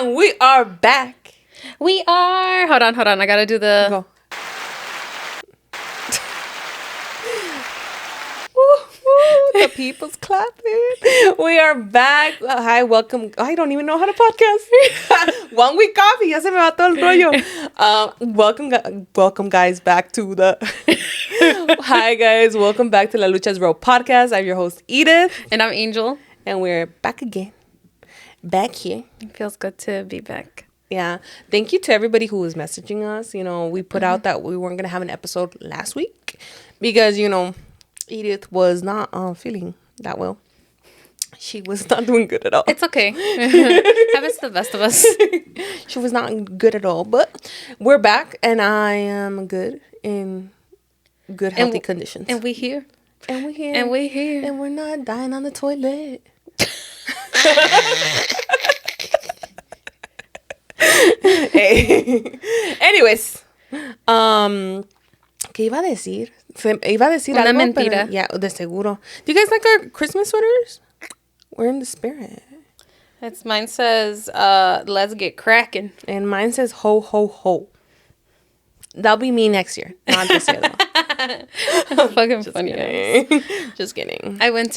And we are back. We are. Hold on. I gotta do the. Go. The people's clapping. We are back. Hi, welcome. I don't even know how to podcast. 1 week off y ya se me va todo el rollo. Welcome, guys, back to the. Hi, guys. Welcome back to La Lucha's Row podcast. I'm your host, Edith. And I'm Angel. And we're back again. Back here. It feels good to be back. Yeah. Thank you to everybody who was messaging us. You know, we put out that we weren't going to have an episode last week because, you know, Edith was not feeling that well. She was not doing good at all. It's okay. Happens to the best of us. She was not good at all. But we're back, and I am good in good, healthy conditions. And we here. And we're here. And we're here. And we're not dying on the toilet. Hey. Anyways. ¿Qué iba a decir? Iba a decir una algo, mentira. Pero, yeah, de seguro. Do you guys like our Christmas sweaters? We're in the spirit. Mine says, let's get cracking. And mine says, ho, ho, ho. That'll be me next year. Not this year, though. Fucking funny. Just kidding. I went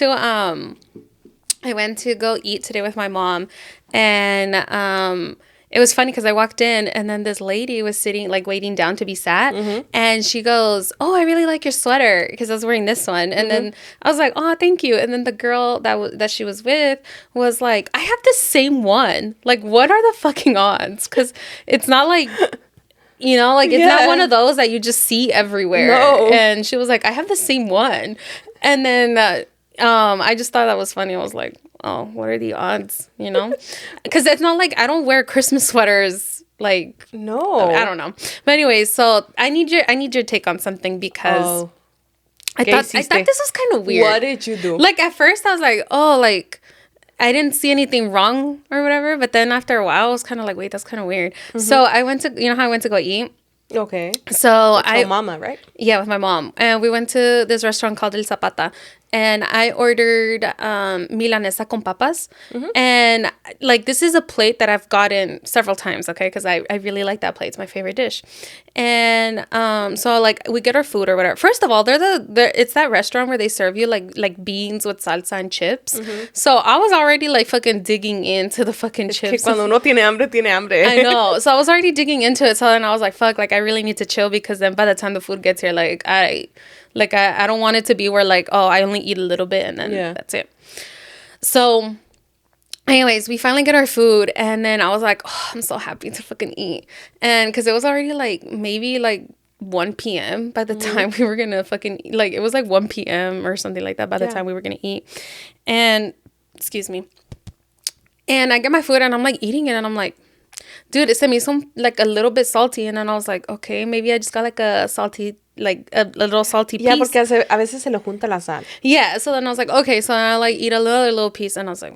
to go eat today with my mom, and it was funny because I walked in and then this lady was sitting, like, waiting down to be sat. Mm-hmm. And she goes, oh, I really like your sweater, because I was wearing this one. And then I was like, oh, thank you. And then the girl that she was with was like, I have the same one. Like, what are the fucking odds? Because it's not like, you know, like, it's not one of those that you just see everywhere. No. And she was like, I have the same one. And then I just thought that was funny. I was like, oh, what are the odds, you know? Because it's not like I don't wear Christmas sweaters, like, no, I don't know. But anyways, so I need your take on something, because I thought this was kind of weird. What did you do? Like, at first I was like, oh, like, I didn't see anything wrong or whatever, but then after a while I was kind of like, wait, that's kind of weird. Mm-hmm. So I went to, you know how I went to go eat? Okay. So with mama, right? Yeah, with my mom. And we went to this restaurant called El Zapata. And I ordered milanesa con papas. Mm-hmm. And, like, this is a plate that I've gotten several times, okay? Because I really like that plate. It's my favorite dish. And so, like, we get our food or whatever. First of all, it's that restaurant where they serve you, like beans with salsa and chips. Mm-hmm. So I was already, like, fucking digging into the fucking chips. Cuando uno tiene hambre, tiene hambre. I know. So I was already digging into it. So then I was like, fuck, like, I really need to chill, because then by the time the food gets here, like, I don't want it to be where, like, oh, I only eat a little bit and then that's it. So anyways, we finally get our food, and then I was like, oh, I'm so happy to fucking eat. And because it was already, like, maybe, like, 1 p.m. by the time we were gonna fucking, like, it was like 1 p.m. or something like that by the time we were gonna eat. And, excuse me. And I get my food, and I'm, like, eating it, and I'm like, dude, it me some, like, a little bit salty. And then I was like, okay, maybe I just got, like, a salty, like, a little salty piece. Yeah, porque a veces se le junta la sal. Yeah, so then I was like, okay. So then I, like, eat a little piece, and I was like,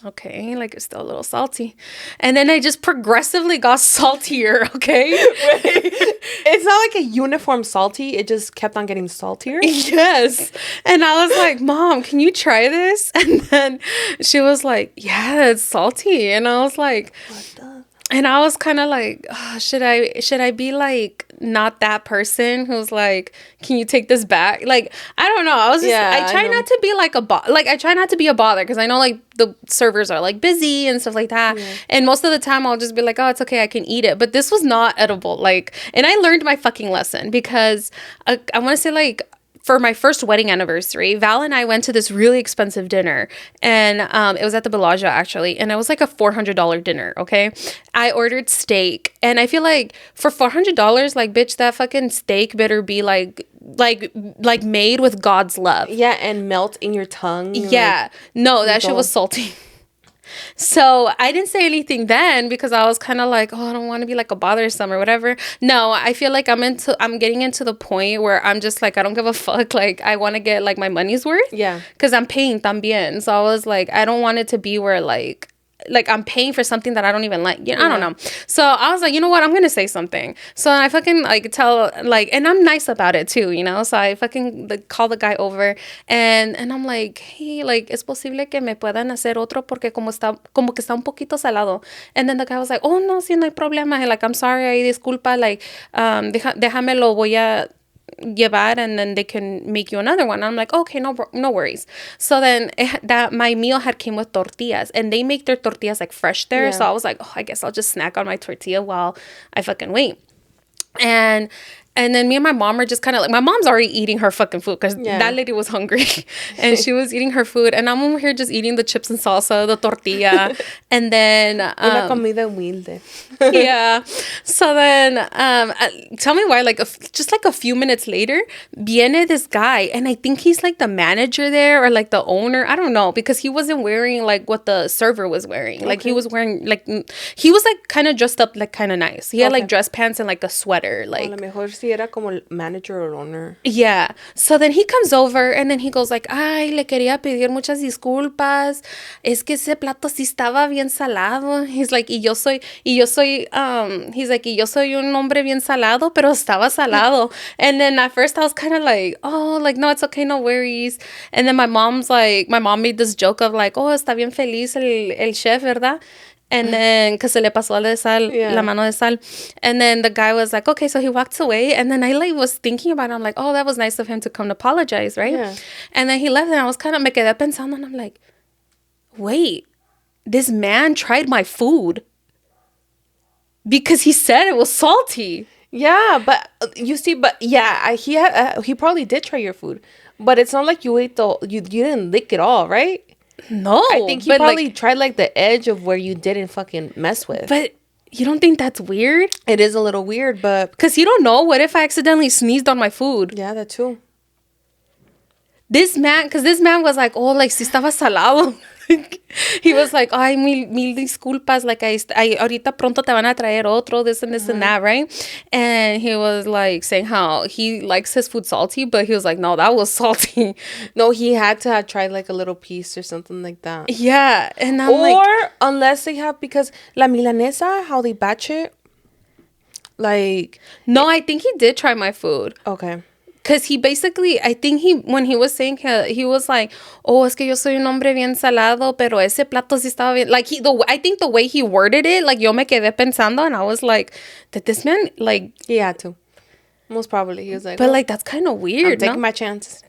okay, like, it's still a little salty. And then I just progressively got saltier, okay? It's not like a uniform salty. It just kept on getting saltier. Yes. And I was like, Mom, can you try this? And then she was like, yeah, it's salty. And I was like, what the? And I was kind of like, oh, should I be, like, not that person who's like, can you take this back? Like, I don't know. I was just, I try not to be like I try not to be a bother, because I know, like, the servers are, like, busy and stuff like that. Yeah. And most of the time I'll just be like, oh, it's okay, I can eat it. But this was not edible. Like, and I learned my fucking lesson, because I want to say, like, for my first wedding anniversary, Val and I went to this really expensive dinner, and it was at the Bellagio, actually, and it was like a $400 dinner, okay? I ordered steak, and I feel like for $400, like, bitch, that fucking steak better be like made with God's love. Yeah, and melt in your tongue. Yeah. Like, no, that shit was salty. So I didn't say anything then, because I was kind of like, oh, I don't want to be like a bothersome or whatever. No, I feel like I'm getting into the point where I'm just like, I don't give a fuck. Like, I want to get, like, my money's worth. Yeah. Because I'm paying también. So I was like, I don't want it to be where, like, like I'm paying for something that I don't even like. I don't know. So I was like, you know what? I'm gonna say something. So I fucking like tell like, and I'm nice about it too, So I fucking call the guy over and I'm like, hey, like, es posible que me puedan hacer otro porque como que está un poquito salado. And then the guy was like, oh no, sí, no hay problema. Like, I'm sorry, ay, disculpa. Like, déjame lo voy a llevar and then they can make you another one. I'm like, okay, no worries. So then that my meal had came with tortillas and they make their tortillas like fresh there. So I was like, oh, I guess I'll just snack on my tortilla while I fucking wait. And then me and my mom are just kind of like, my mom's already eating her fucking food because that lady was hungry and she was eating her food. And I'm over here just eating the chips and salsa, the tortilla. And then... Una comida humilde. Yeah. So then, tell me why, like, just like a few minutes later, viene this guy. And I think he's like the manager there or like the owner. I don't know. Because he wasn't wearing like what the server was wearing. Like he was wearing like... He was like kind of dressed up like kind of nice. He had like dress pants and like a sweater. Like... A lo mejor sí era como manager or owner. Yeah. So then he comes over and then he goes like, ay, le quería pedir muchas disculpas. Es que ese plato sí estaba bien salado. He's like, he's like, y yo soy un hombre bien salado, pero estaba salado. And then at first I was kind of like, oh, like, no, it's okay, no worries. And then my mom made this joke of like, oh, está bien feliz el chef, ¿verdad? And then, because se le pasó la mano de sal. And then the guy was like, okay, so he walked away. And then I like was thinking about it. I'm like, oh, that was nice of him to come to apologize, right? Yeah. And then he left and I was kind of, me quedé pensando and I'm like, wait, this man tried my food because he said it was salty. Yeah, but you see, he probably did try your food. But it's not like you ate you didn't lick it all, right? No, I think he probably tried like the edge of where you didn't fucking mess with. But you don't think that's weird? It is a little weird, but because you don't know. What if I accidentally sneezed on my food? Yeah, that too. This man was like, oh, like si estaba salado. He was like, ay, mil disculpas, like I ahorita pronto te van a traer otro, this and this and that, right? And he was like saying how he likes his food salty, but he was like, no, that was salty. No, he had to have tried like a little piece or something like that. Yeah, and I'm like, unless they have, because la milanesa, how they batch it, like, no, I think he did try my food. Okay. Because he basically, I think when he was saying, he was like, oh, es que yo soy un hombre bien salado, pero ese plato sí estaba bien. Like, I think the way he worded it, like, yo me quedé pensando, and I was like, did this man, like... He had to. Most probably. He was like... But, like, that's kind of weird, I'm taking my chances.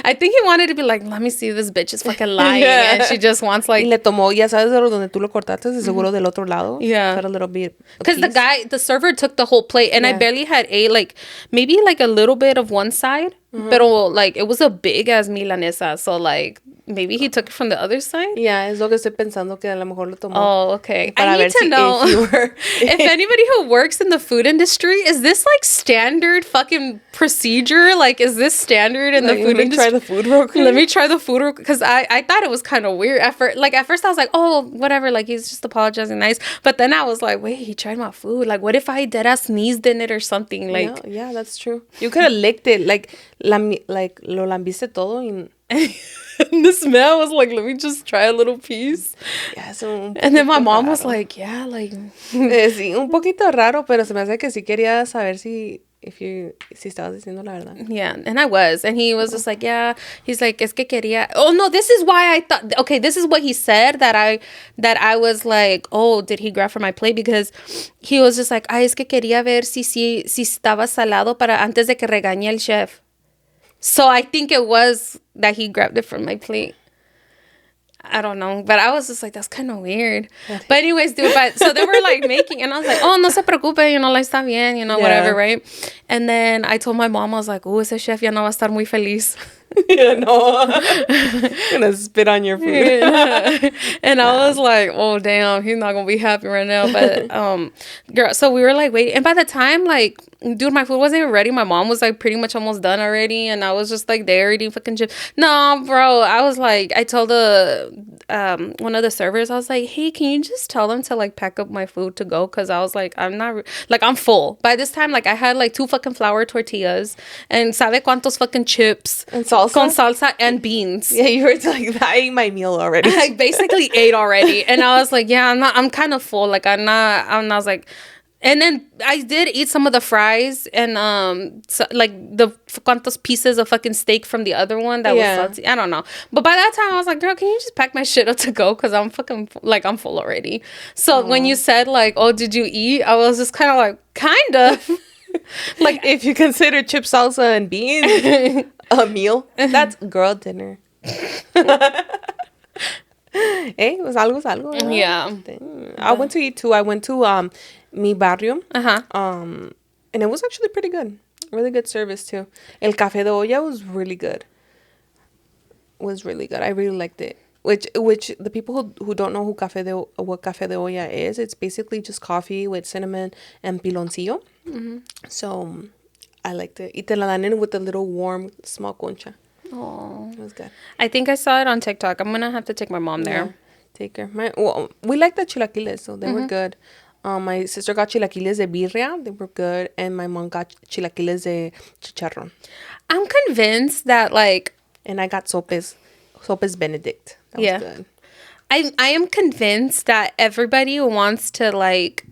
I think he wanted to be like, let me see, this bitch is fucking lying. And she just wants like... Y le tomó, ya sabes, de donde tú lo cortaste, de seguro del otro lado. Yeah. Cut a little bit. Because the server took the whole plate and I barely had ate like, maybe like a little bit of one side. Pero like, it was a big ass milanesa. So like, maybe he took it from the other side? Yeah, es lo que estoy pensando que a lo mejor lo tomó. Oh, okay. I need to know if anybody who works in the food industry, is this like standard fucking procedure? Like, is this standard in the food industry? Let me try the food real quick. Let me try the food real quick. Because I thought it was kind of weird. At first I was like, oh, whatever. Like, he's just apologizing nice. But then I was like, wait, he tried my food. Like, what if I deadass sneezed in it or something? Like, yeah, that's true. You could have licked it. Like lo lambiste todo y... And this man was like, let me just try a little piece. Yeah, and then my mom was like, yeah, like... sí, un poquito raro, pero se me hace que sí quería saber si estabas diciendo la verdad. Yeah, and I was. And he was just like, yeah. He's like, es que quería... Oh, no, this is why I thought... Okay, this is what he said that I was like, oh, did he grab for my plate? Because he was just like, ay, es que quería ver si estaba salado para antes de que regañe el chef. So I think it was that he grabbed it from my plate. I don't know. But I was just like, that's kind of weird. But anyways, dude, so they were like making, and I was like, oh, no se preocupe, like, está bien, whatever, right? And then I told my mom, I was like, oh, ese chef ya no va a estar muy feliz. Yeah, no. Gonna spit on your food. And I was like, oh, damn, he's not gonna be happy right now. But girl, so we were like waiting, and by the time like, dude, my food wasn't even ready. My mom was like pretty much almost done already, and I was just like there eating fucking chips. No, bro, I was like, I told one of the servers, I was like, hey, can you just tell them to like pack up my food to go? Because I was like, I'm full by this time. Like, I had like 2 fucking flour tortillas and sabe cuántos fucking chips salsa? Con salsa and beans. Yeah, you were like, I ate my meal already. I basically ate already. And I was like, yeah, I'm kind of full. Like, and I was like, and then I did eat some of the fries and so, like the cuantos pieces of fucking steak from the other one that was salty. I don't know. But by that time I was like, girl, can you just pack my shit up to go? Because I'm fucking like I'm full already. So when you said like, oh, did you eat? I was just kind of like, kind of. Like if you consider chip salsa and beans a meal, that's girl dinner. Hey, was algo, ¿verdad? Yeah. I went to eat too. I went to mi barrio. Uh-huh. And it was actually pretty good. Really good service too. El café de olla was really good. I really liked it. Which the people who don't know what café de olla is, it's basically just coffee with cinnamon and piloncillo. Mm-hmm. So I liked it. Y te la dan in with a little warm small concha. Oh, it was good. I think I saw it on TikTok. I'm gonna have to take my mom there. Yeah, take her. We like the chilaquiles, so they were good. My sister got chilaquiles de birria. They were good, and my mom got chilaquiles de chicharrón. I'm convinced that like, and I got sopes Benedict. That was good. I am convinced that everybody wants to like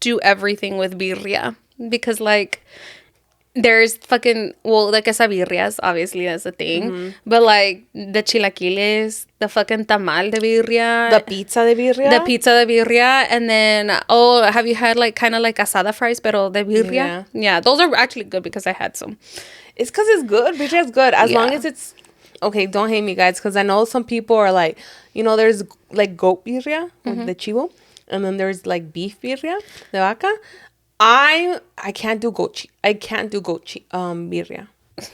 do everything with birria because like. There's fucking, well, like quesabirrias, obviously, that's a thing. Mm-hmm. But, like, the chilaquiles, the fucking tamal de birria. The pizza de birria. And then, oh, have you had, like, kind of like asada fries, pero de birria? Yeah, those are actually good because I had some. It's because it's good. Birria is good. As long as it's, okay, don't hate me, guys, because I know some people are like, you know, there's, like, goat birria, the chivo. And then there's, like, beef birria, de vaca. I can't do goat birria.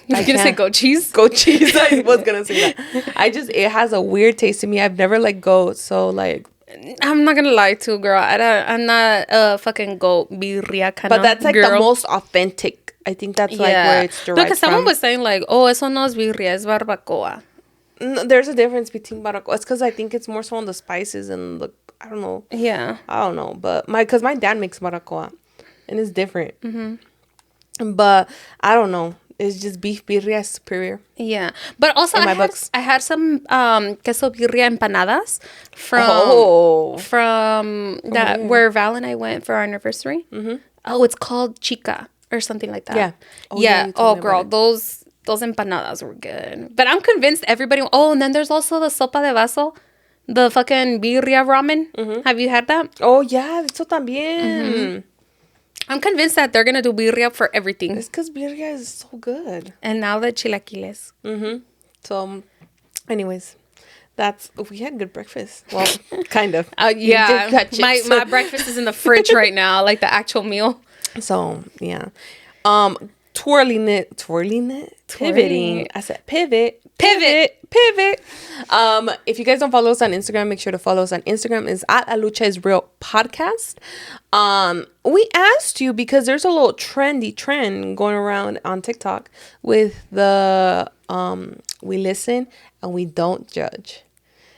You're gonna say goat cheese? Goat cheese. I was gonna say that. It has a weird taste to me. I've never liked goat, so like. I'm not gonna lie to you, girl. I'm not a fucking goat birria kind of. But that's like the most authentic. I think that's like where it's derived because someone was saying like, oh, eso no es birria, es barbacoa. No, there's a difference between barbacoa. It's because I think it's more so on the spices and the I don't know. Yeah. I don't know, but because my dad makes barbacoa. And it's different. Mm-hmm. But I don't know. It's just beef birria is superior. Yeah. But also I had some queso birria empanadas from where Val and I went for our anniversary. Mm-hmm. Oh, it's called Chica or something like that. Yeah. Yeah. Oh, girl, those empanadas were good. But I'm convinced everybody. Oh, and then there's also the sopa de vaso. The fucking birria ramen. Mm-hmm. Have you had that? Oh, yeah. Eso también. Mm-hmm. I'm convinced that they're gonna do birria for everything. It's because birria is so good. And now the chilaquiles. Mm-hmm. So, anyways, we had good breakfast. Well, kind of. Yeah, my breakfast is in the fridge right now, like the actual meal. So yeah, twirling it, pivoting. I said pivot. If you guys don't follow us on Instagram, make sure to follow us on Instagram. It's at La Lucha is Real Podcast. We asked you because there's a little trend going around on TikTok with the we listen and we don't judge.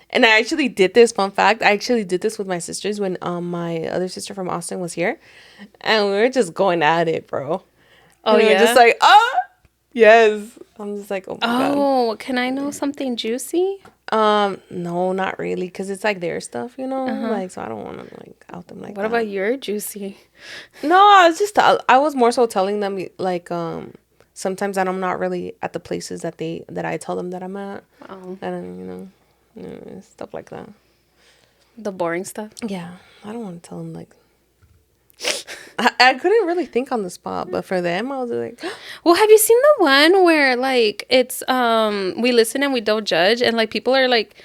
And I actually did this, fun fact, I actually did this with my sisters when my other sister from Austin was here. And we were just going at it, bro. Oh, and yeah? we were just like, yes. I'm just like, oh my God. Oh, can I know something juicy? No, not really, because it's like their stuff, you know? Like, so I don't want to like out them like what about your juicy? No, I was more so telling them like sometimes that I'm not really at the places that I tell them that I'm at. Oh. And stuff like that. The boring stuff? Yeah. I don't want to tell them like I couldn't really think on the spot, but for them I was like well, have you seen the one where like it's we listen and we don't judge, and like people are like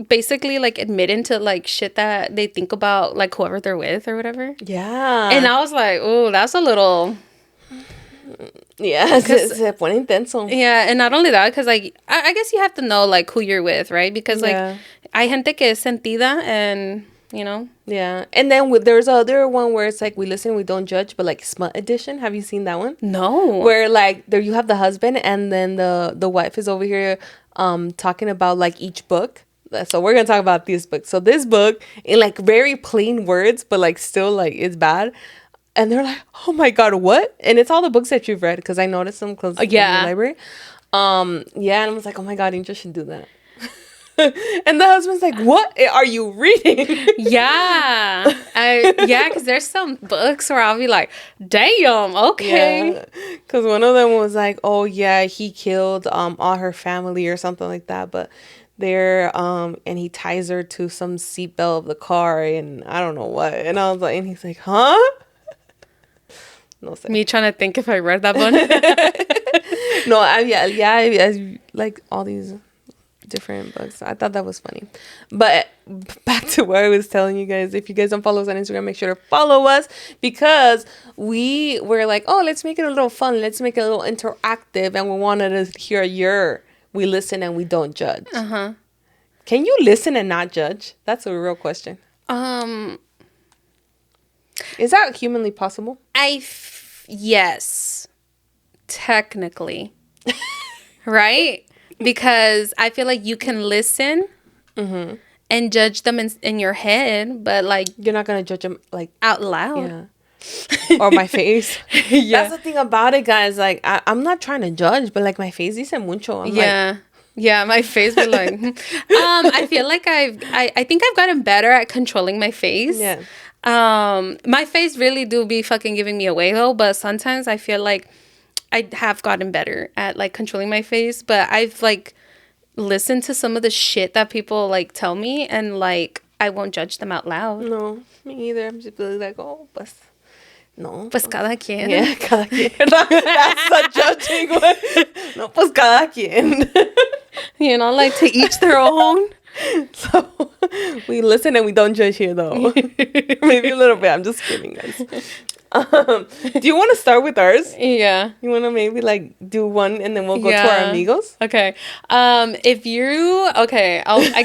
basically like admitting to like shit that they think about like whoever they're with or whatever? Yeah. And I was like, oh, that's a little yeah, se pone intenso. Yeah, and not only that, because like I guess you have to know like who you're with, right? Because like hay gente que es sentida and you know. Yeah. And then there's other one where it's like we listen, we don't judge, but like smut edition. Have you seen that one? No. Where like there you have the husband and then the wife is over here talking about like each book. So we're gonna talk about this book. So this book in like very plain words, but like still like it's bad. And they're like, oh my God, what? And it's all the books that you've read because I noticed them close in the library. Yeah, and I was like, oh my God, Angel should do that. And the husband's like, what are you reading? Yeah. Because there's some books where I'll be like, damn, okay. Yeah, because one of them was like, oh yeah, he killed all her family or something like that, but they're and he ties her to some seatbelt of the car and I don't know what, and I was like, and he's like, huh? No sé. Me trying to think if I read that one. No, I like all these different books. I thought that was funny. But back to what I was telling you guys, if you guys don't follow us on Instagram, make sure to follow us, because we were like, oh, let's make it a little fun, let's make it a little interactive, and we wanted to hear your we listen and we don't judge. Can you listen and not judge? That's a real question. Is that humanly possible? Yes, technically. Right? Because I feel like you can listen and judge them in your head, but like you're not gonna judge them like out loud. Yeah. Or my face. Yeah. That's the thing about it, guys. Like I'm not trying to judge, but like my face dice mucho. I'm like, yeah, my face was like I feel like I think I've gotten better at controlling my face. Yeah. My face really do be fucking giving me away though, but sometimes I feel like I have gotten better at like controlling my face, but I've like listened to some of the shit that people like tell me, and like I won't judge them out loud. No, me either. I'm just really like, oh, pues, no. Pues cada quien. Yeah, cada quien. That's the judging one. No, pues cada quien. You know, like to each their own. So we listen and we don't judge here, though. Maybe a little bit. I'm just kidding, guys. Do you want to start with ours? Yeah. You want to maybe like do one and then we'll go to our amigos? Okay. I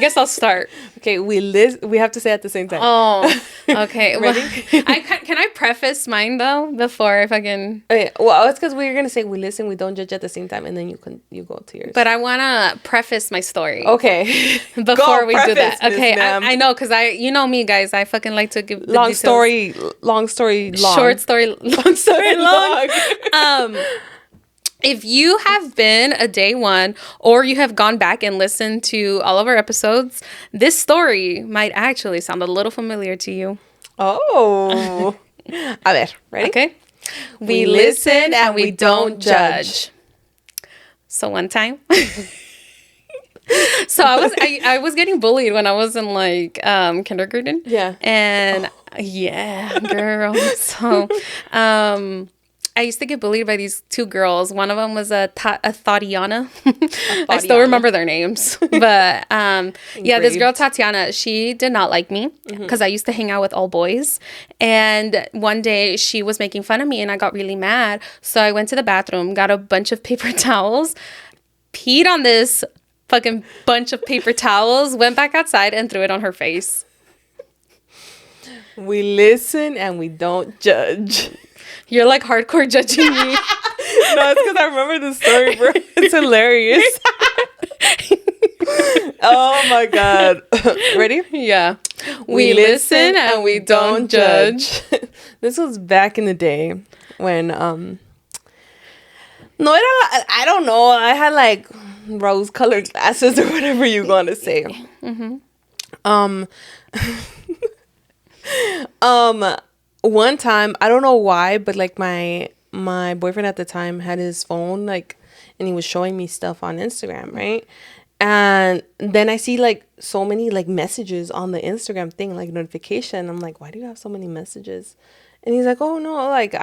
guess I'll start. Okay, we have to say at the same time. Oh, okay. Ready? Well, can I preface mine though before if I can? Okay, well, it's because we're gonna say we listen, we don't judge at the same time, and then you go to yours. But I wanna preface my story. Okay. Before we do that, okay. I know because you know me, guys. I fucking like to give long story long. Short story, long story long. If you have been a day one or you have gone back and listened to all of our episodes, this story might actually sound a little familiar to you. Oh. A ver, ready? Okay. We listen and we don't judge. So one time. So I was getting bullied when I was in like kindergarten. Yeah. And yeah, girl. So I used to get bullied by these two girls. One of them was a Tatiana. I still remember their names. But this girl Tatiana, she did not like me because I used to hang out with all boys. And one day she was making fun of me and I got really mad. So I went to the bathroom, got a bunch of paper towels, peed on this fucking bunch of paper towels, went back outside and threw it on her face. We listen and we don't judge. You're like hardcore judging me. No, it's because I remember the story, bro. It's hilarious. Oh my God. Ready? Yeah. We listen and we don't judge. This was back in the day when no, I don't know. I had like rose-colored glasses or whatever you want to say. One time, I don't know why, but like my boyfriend at the time had his phone like, and he was showing me stuff on Instagram, right? And then I see like so many like messages on the Instagram thing, like notification. I'm like, why do you have so many messages? And he's like, oh no, like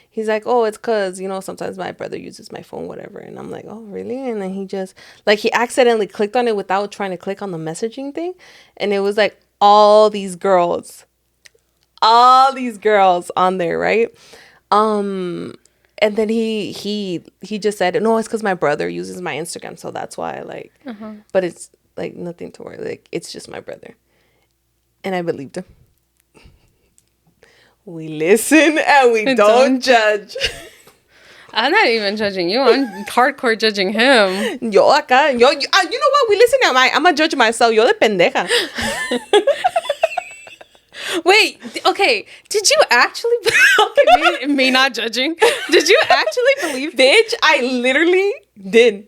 he's like, oh, it's cause sometimes my brother uses my phone, whatever. And I'm like, oh really? And then he just like he accidentally clicked on it without trying to click on the messaging thing, and it was like all these girls on there, right? And then he just said, no, it's because my brother uses my Instagram, so that's why like but it's like nothing to worry, like it's just my brother. And I believed him. We listen and we don't judge. I'm not even judging you. I'm hardcore judging him. You know what? We listen. I'm gonna judge myself. Yo de pendeja. Wait, okay. Did you actually... Okay, me not judging. Did you actually believe... Bitch, I literally Did.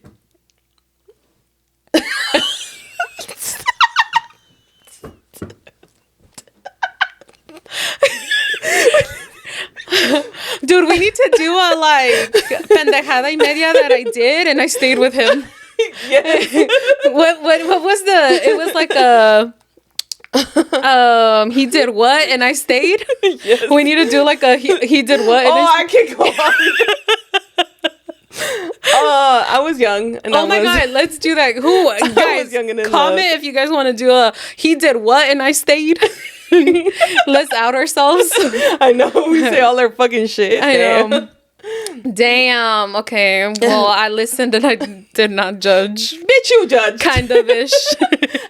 Dude, we need to do a like pendejada y media that I did and I stayed with him. Yes. What was it was like he did what and I stayed? Yes. We need to do like a he did what and I can go on. I was young. And oh my god, let's do that. Who guys was young and in comment love. if you guys want to do a he did what and I stayed. Let's out ourselves. I know. We say all our fucking shit. I know. Damn. Okay. Well, I listened and I did not judge. Bitch, you judge. Kind of ish.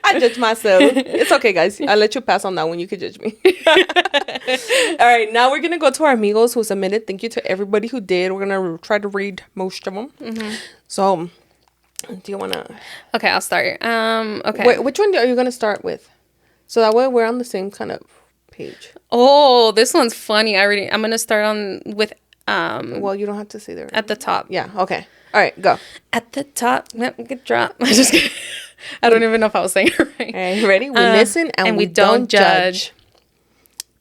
I judge myself. It's okay, guys. I'll let you pass on that one. You can judge me. All right. Now we're going to go to our amigos who submitted. Thank you to everybody who did. We're going to try to read most of them. Mm-hmm. So, do you want to? Okay, I'll start. Okay. Wait, which one are you going to start with? So that way we're on the same kind of page. Oh, this one's funny. I'm going to start on with well, you don't have to say there. at the top. Yeah, okay. All right, go. At the top. Yep, good drop. I'm just kidding. I don't even know if I was saying it right. All right, ready? We listen and we don't judge.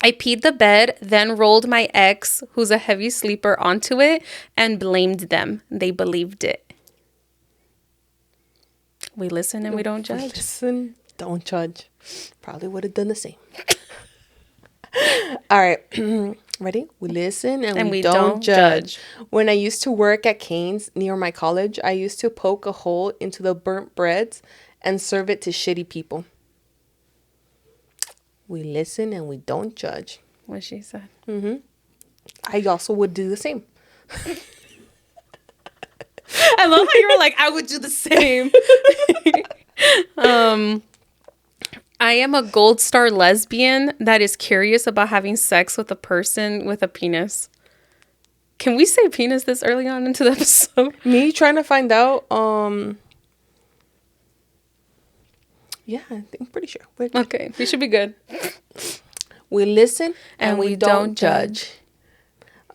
I peed the bed, then rolled my ex, who's a heavy sleeper, onto it and blamed them. They believed it. We listen and we don't judge. We listen, don't judge. Probably would have done the same. All right. Ready? We listen and we don't judge. When I used to work at Cane's near my college, I used to poke a hole into the burnt breads and serve it to shitty people. We listen and we don't judge. What she said. Mm-hmm. I also would do the same. I love how you were like, I would do the same. I am a gold star lesbian that is curious about having sex with a person with a penis. Can we say penis this early on into the episode? Me trying to find out, yeah, I'm pretty sure. Okay, we should be good. We listen and we don't judge.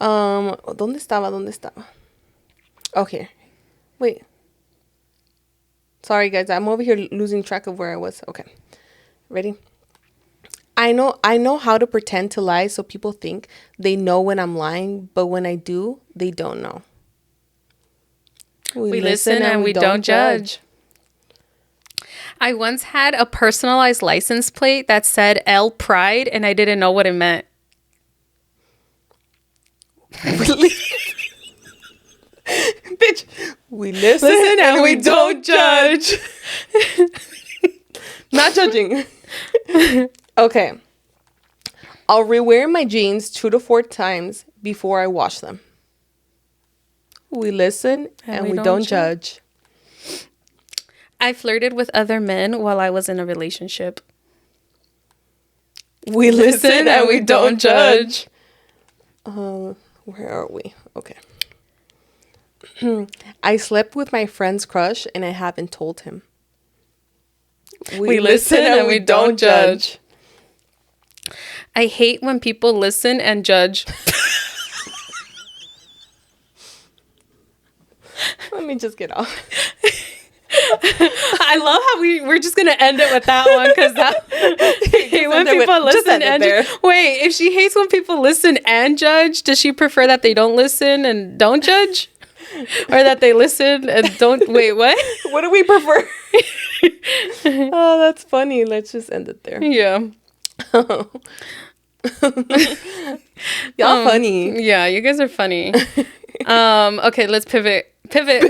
¿Dónde estaba? Okay. Wait. Sorry, guys. I'm over here losing track of where I was. Okay. Ready? I know how to pretend to lie so people think they know when I'm lying, but when I do, they don't know. We listen and we don't judge. I once had a personalized license plate that said L Pride and I didn't know what it meant. Bitch, we listen and we don't judge. Not judging. Okay. I'll rewear my jeans 2 to 4 times before I wash them. We listen and we don't judge. I flirted with other men while I was in a relationship. We listen and we don't judge. Where are we? Okay. I slept with my friend's crush and I haven't told him. We listen and we don't judge. I hate when people listen and judge. Let me just get off. I love how we're just gonna end it with that one because that hate when people listen and wait, if she hates when people listen and judge, does she prefer that they don't listen and don't judge? Or that they listen and don't wait, what? What do we prefer? Oh, that's funny. Let's just end it there. Yeah. Y'all funny. Yeah, you guys are funny. Okay, let's pivot. Pivot.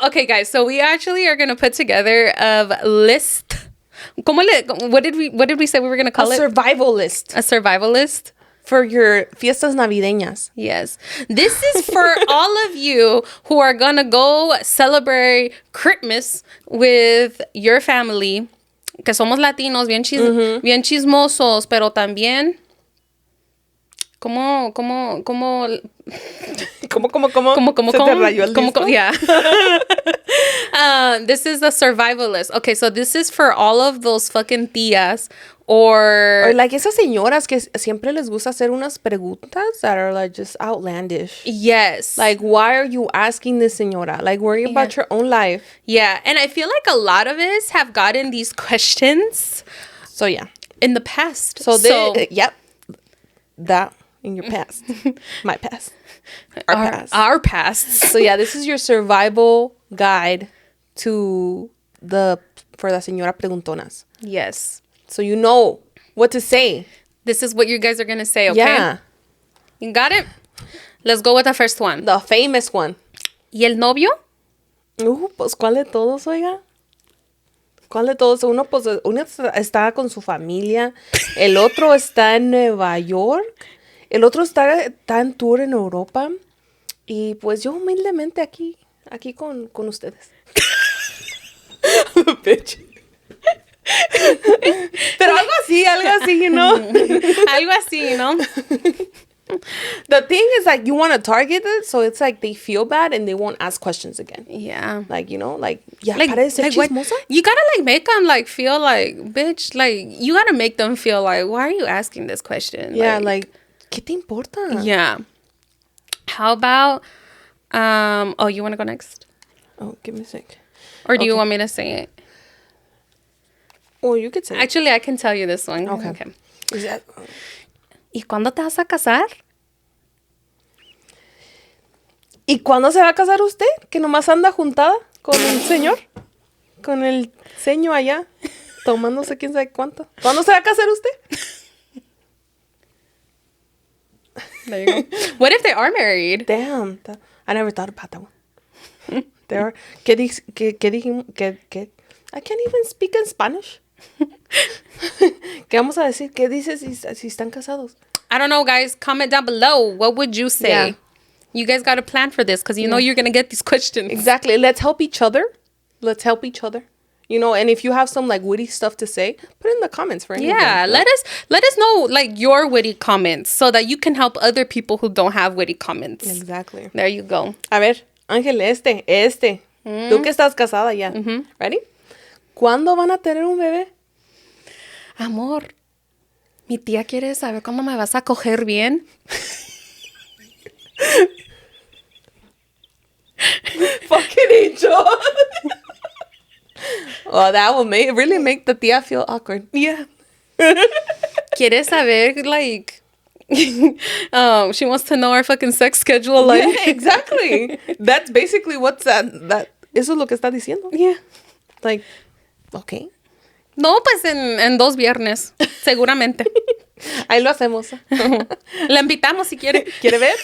Okay, guys. So we actually are gonna put together a list. What did we say we were gonna call it? A survival list. A survival list. For your fiestas navideñas. Yes. This is for all of you who are gonna go celebrate Christmas with your family. Que somos latinos, bien chismosos, pero también ¿Cómo? Se te rayó el disco? Yeah. This is the survival list. Okay, so this is for all of those fucking tías Or like esas señoras que siempre les gusta hacer unas preguntas that are like just outlandish. Yes. Like, why are you asking this señora? Like, worry about your own life. Yeah. And I feel like a lot of us have gotten these questions. So, yeah. In the past. Yep. That in your past. My past. Our past. So, yeah, this is your survival guide for the señora preguntonas. Yes. So you know what to say. This is what you guys are going to say, okay? Yeah. You got it? Let's go with the first one. The famous one. ¿Y el novio? Pues, ¿cuál de todos, oiga? ¿Cuál de todos? Uno está con su familia. El otro está en Nueva York. El otro está en tour en Europa. Y pues yo humildemente aquí con ustedes. Bitch. Pero algo así, you know? Algo así, you know? The thing is, like, you want to target it, so it's like they feel bad and they won't ask questions again. Yeah. Like, you know, like, yeah, like, para de ser chismosa. You gotta, like, make them, like, feel like, bitch, like, you gotta make them feel like, why are you asking this question? Yeah, like, ¿qué te importa? Yeah. How about, you want to go next? Oh, give me a sec. Or do you want me to say it? Oh, you could say it. Actually, I can tell you this one. Okay. Is that... ¿Y cuándo te vas a casar? ¿Y cuándo se va a casar usted? Que nomás anda juntada con el señor. Con el ceño allá. Tomándose quién sabe cuánto. ¿Cuándo se va a casar usted? There you go. What if they are married? Damn. I never thought about that one. ¿Qué dijimos? I can't even speak in Spanish. ¿Qué vamos a decir? ¿Qué dices si están casados? I don't know, guys. Comment down below. What would you say? Yeah. You guys got to plan for this because you know you're going to get these questions. Exactly. Let's help each other. You know, and if you have some like witty stuff to say, put it in the comments for anything. Yeah, let us know like your witty comments so that you can help other people who don't have witty comments. Exactly. There you go. A ver, Ángel, Tú que estás casada ya. Ready? ¿Cuándo van a tener un bebé? Amor, mi tía quiere saber cómo me vas a coger bien. Fucking angel. Oh, that will really make the tía feel awkward. Yeah. Quiere saber, like, she wants to know our fucking sex schedule. Like. Yeah, exactly. That's basically what's that. Eso es lo que está diciendo. Yeah. Like, okay. No, pues en 2 viernes, seguramente. Ahí lo hacemos. La invitamos si quiere. ¿Quiere ver?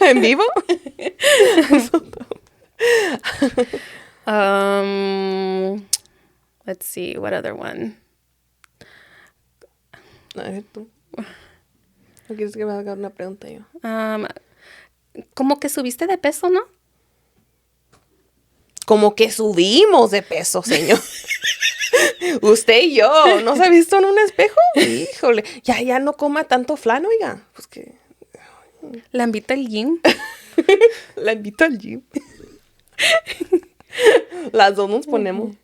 ¿En vivo? Let's see, what other one? A ver, tú. ¿No quieres que me haga una pregunta yo? Como que subiste de peso, ¿no? Como que subimos de peso, señor. Usted y yo. ¿No se ha visto en un espejo? Híjole. Ya no coma tanto flan, oiga. Pues que... La invita al gym. La invito al gym. Las dos nos ponemos.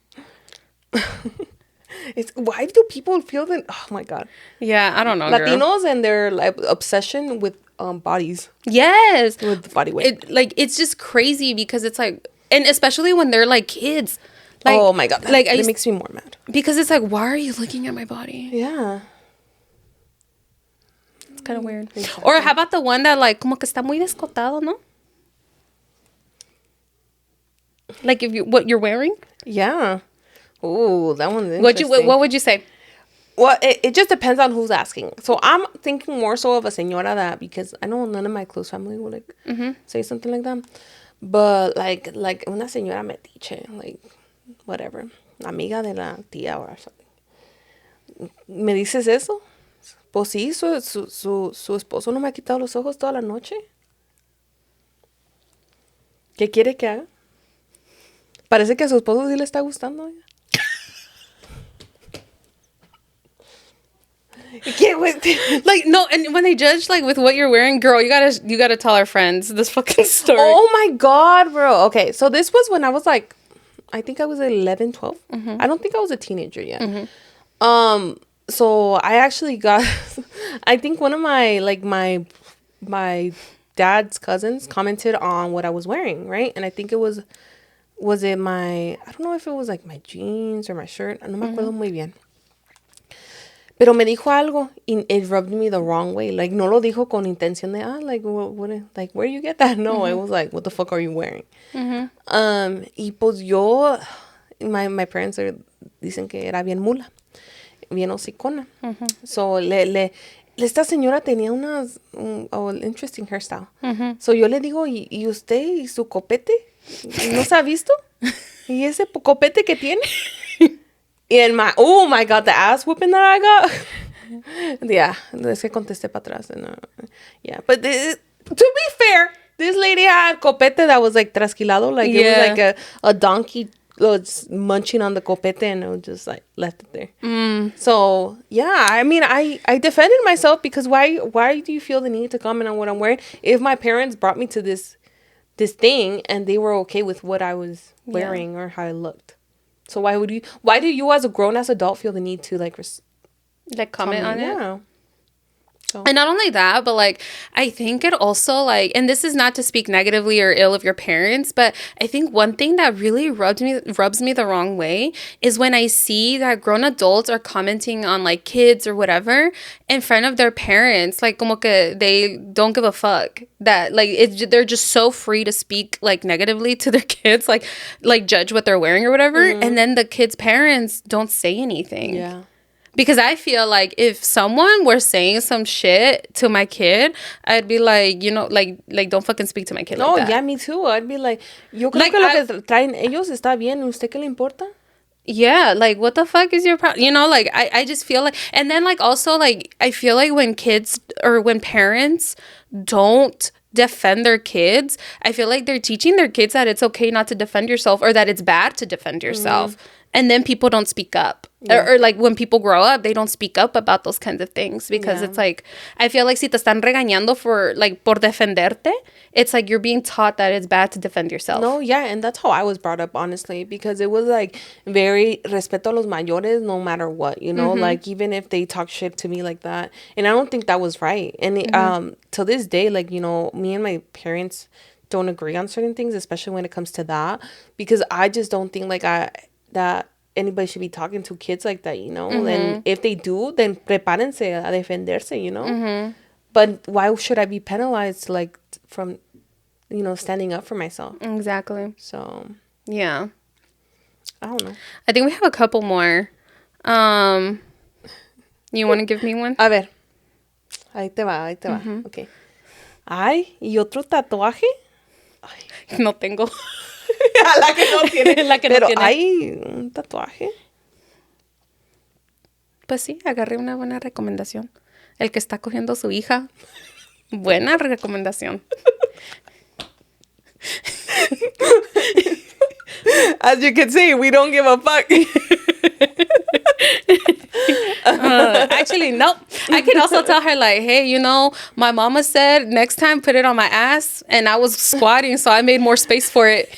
Why do people feel that? Oh my God. Yeah, I don't know. Latinos girl. and their like obsession with bodies. Yes. With body weight. It's just crazy because it's like, and especially when they're like kids. Like, oh my God. It makes me more mad. Because it's like, why are you looking at my body? Yeah. It's kind of weird. Exactly. Or how about the one that like, como que está muy descotado, ¿no? Like what you're wearing? Yeah. Oh, that one's interesting. What would you say? Well, it just depends on who's asking. So I'm thinking more so of a señora that, because I know none of my close family will like say something like that. But like una señora metiche, like whatever, amiga de la tía or something. ¿Me dices eso? Pues sí, su esposo no me ha quitado los ojos toda la noche. ¿Qué quiere que haga? Parece que a su esposo sí le está gustando. Like, no, and when they judge like with what you're wearing, girl, you gotta tell our friends this fucking story. Oh my God, bro. Okay, so this was when I was like, I think I was 11, 12. I don't think I was a teenager yet. So I actually got, I think one of my dad's cousins commented on what I was wearing, right? And I think was it my, I don't know if it was like my jeans or my shirt. No me acuerdo muy bien. Pero me dijo algo y it rubbed me the wrong way. Like, no lo dijo con intención de, like, like, where you get that? No, it was like, what the fuck are you wearing? Y pues yo, my parents dicen que era bien mula, bien hocicona. So, esta señora tenía interesting hairstyle. So, yo le digo, ¿y usted y su copete? ¿No se ha visto? ¿Y ese copete que tiene? And oh my God, the ass whooping that I got. Yeah, es que contesté para atrás. Yeah, but to be fair, this lady had copete that was like trasquilado. Like, it was like a donkey munching on the copete, and it was just like left it there. So, yeah, I mean, I defended myself because why do you feel the need to comment on what I'm wearing? If my parents brought me to this thing and they were okay with what I was wearing or how I looked. So why do you as a grown-ass adult feel the need to like comment on it? Yeah. So. And not only that, but like I think it also like, and this is not to speak negatively or ill of your parents, but I think one thing that really rubs me the wrong way is when I see that grown adults are commenting on like kids or whatever in front of their parents, like como que they don't give a fuck, that like they're just so free to speak like negatively to their kids, like judge what they're wearing or whatever, and then the kids' parents don't say anything. Yeah. Because I feel like if someone were saying some shit to my kid, I'd be like, you know, like don't fucking speak to my kid like that. Yeah, me too. I'd be like, yo creo que lo que traen ellos está bien. ¿Usted qué le importa? Yeah, like, what the fuck is your problem? You know, like, I just feel like... And then, like, also, like, I feel like when kids or when parents don't defend their kids, I feel like they're teaching their kids that it's okay not to defend yourself or that it's bad to defend yourself. And then people don't speak up. Yeah. Or like when people grow up, they don't speak up about those kinds of things because it's like, I feel like si te están regañando for like por defenderte, it's like you're being taught that it's bad to defend yourself. No, yeah, and that's how I was brought up, honestly, because it was like very respeto a los mayores no matter what, you know, like even if they talk shit to me like that. And I don't think that was right. And to this day, like, you know, me and my parents don't agree on certain things, especially when it comes to that, because I just don't think like that anybody should be talking to kids like that, you know? And if they do, then prepárense a defenderse, you know? But why should I be penalized, like, from, you know, standing up for myself? Exactly. So. Yeah. I don't know. I think we have a couple more. You want to give me one? A ver. Ahí te va. Okay. Ay, ¿y otro tatuaje? Ay. No tengo. La que no tiene. La que Pero no tiene. hay un tatuaje. Pues sí, agarré una buena recomendación. El que está cogiendo a su hija. Buena recomendación. As you can see, we don't give a fuck. Actually, nope. I can also tell her like, hey, you know, my mama said next time put it on my ass, and I was squatting, so I made more space for it.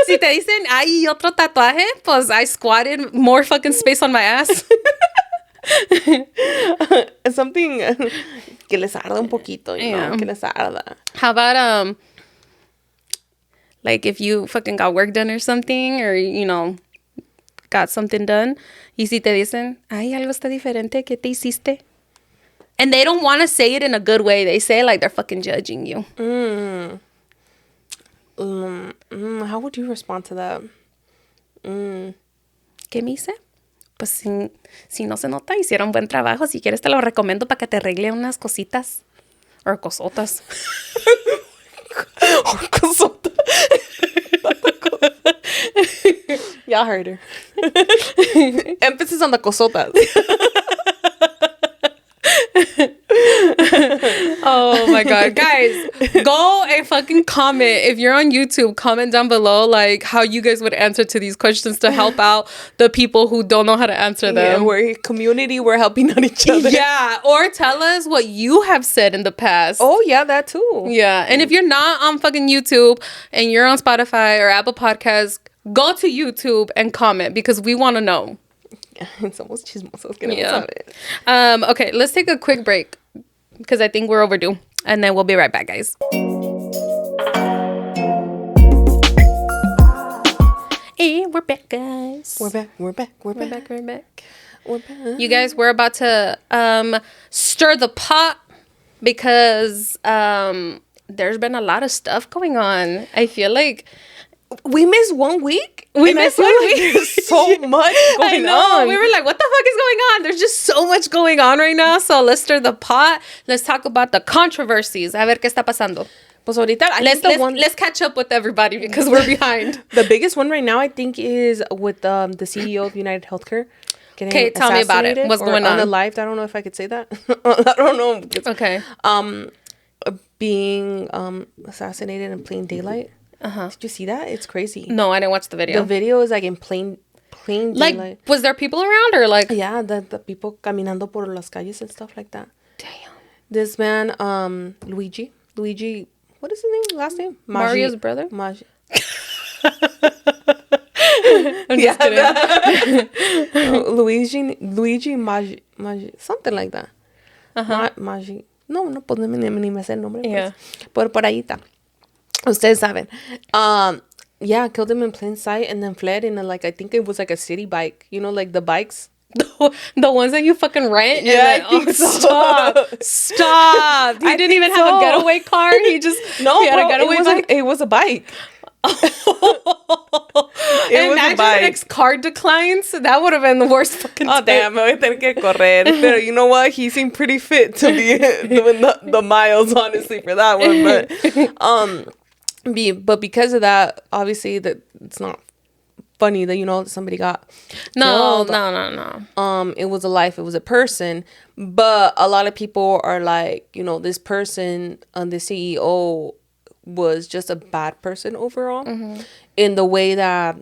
Si te dicen, hay otro tatuaje, pues I squatted more fucking space on my ass. Something que les arda un poquito, you know, que les arda. How about, like if you fucking got work done or something, or, you know, got something done, y si te dicen, ay, algo está diferente, ¿qué te hiciste? And they don't want to say it in a good way. They say it like they're fucking judging you. How would you respond to that? ¿Qué me hice? Pues si no se nota, hicieron buen trabajo. Si quieres te lo recomiendo para que te arregle unas cositas. O cosotas. Or cosota. Y'all heard her. Emphasis on the cosotas. Oh my god, guys, go and fucking comment. If you're on YouTube, comment down below like how you guys would answer to these questions to help out the people who don't know how to answer them. Yeah, we're a community, we're helping out each other. Yeah, or tell us what you have said in the past. Oh yeah, that too. Yeah, and if you're not on fucking YouTube and you're on Spotify or Apple Podcasts, go to YouTube and comment because we want to know. Somos chismosos, queremos Yeah. saber. Okay, let's take a quick break because I think we're overdue. And then we'll be right back, guys. Hey, we're back, guys. We're back. We're back. We're back. You guys, we're about to stir the pot because there's been a lot of stuff going on. I feel like we missed 1 week. We missed 1 week. There's so much going on. We were like, what the fuck is going on? There's just so much going on right now. So let's stir the pot. Let's talk about the controversies. A ver qué está pasando. Pues ahorita, Let's catch up with everybody because we're behind. The biggest one right now, I think, is with the CEO of United Healthcare. Okay, tell me about it. What's going on? Unalived. I don't know if I could say that. I don't know. Okay. Being assassinated in plain daylight. Did you see that? It's crazy. No, I didn't watch the video. The video is like in plain daylight. Like, was there people around or like? Yeah, the people caminando por las calles and stuff like that. Damn. This man, Luigi, what is his name? Last name? Mario's brother? Magi. I'm just kidding. Luigi Magi, something like that. Magi. No, pues ni me sé el nombre. Yeah. Pues. Por ahí está. Ustedes saben. Yeah, killed him in plain sight and then fled in I think it was like a city bike. You know, like the bikes. The ones that you fucking rent? Yeah, I think so. Stop. He didn't even have a getaway car. He had a getaway bike. It was a bike. Imagine the next car declines. That would have been the worst fucking Oh, damn. Me voy a tener que correr. Pero you know what? He seemed pretty fit to be doing the miles, honestly, for that one. But because of that, obviously, that it's not funny that, somebody got killed. No. It was a life. It was a person. But a lot of people are like, this person, the CEO, was just a bad person overall. In the way that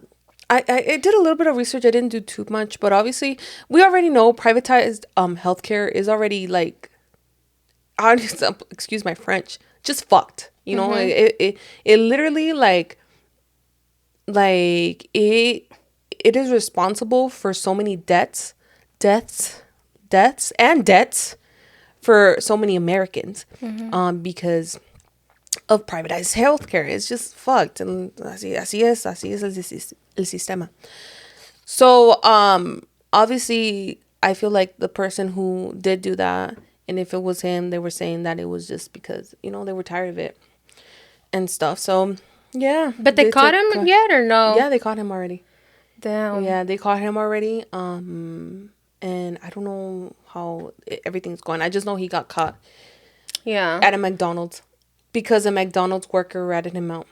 I did a little bit of research. I didn't do too much, but obviously we already know privatized healthcare is already like, excuse my French, just fucked. It literally like it is responsible for so many deaths for so many Americans, because of privatized healthcare. It's just fucked, and así es el sistema. So obviously I feel like the person who did do that, and if it was him, they were saying that it was just because they were tired of it and stuff. So yeah, but they caught him yet or no? Yeah, they caught him already. Damn. Yeah, they caught him already. And I don't know how everything's going. I just know he got caught. Yeah. At a McDonald's. Because a McDonald's worker ratted him out.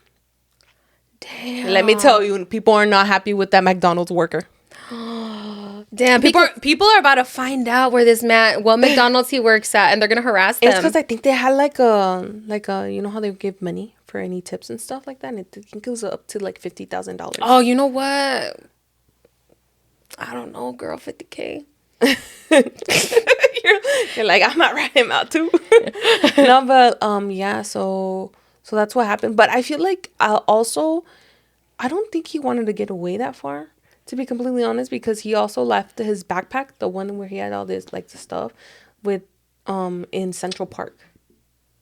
Damn. Let me tell you, people are not happy with that McDonald's worker. Damn. People are about to find out where what McDonald's he works at, and they're gonna harass them. It's because I think they had like a how they give money for any tips and stuff like that. And I think it was up to like $50,000. Oh, you know what? I don't know, girl. $50K. You're like, I might rat him out too. No, but yeah, so that's what happened. But I feel like I don't think he wanted to get away that far, to be completely honest, because he also left his backpack, the one where he had all this like the stuff, with in Central Park,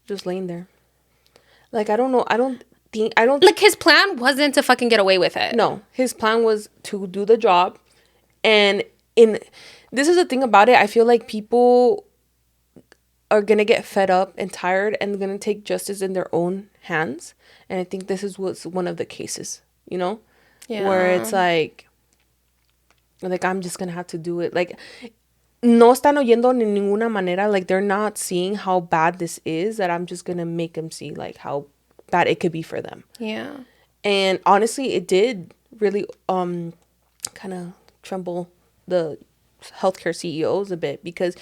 just laying there. Like, I don't know. I don't like his plan wasn't to fucking get away with it. No, his plan was to do the job, and this is the thing about it. I feel like people are going to get fed up and tired and going to take justice in their own hands. And I think this was one of the cases, Yeah. Where it's like I'm just going to have to do it. Like, no están oyendo de ninguna manera. Like, they're not seeing how bad this is, that I'm just going to make them see, like, how bad it could be for them. Yeah. And honestly, it did really kind of tremble the healthcare CEOs a bit, because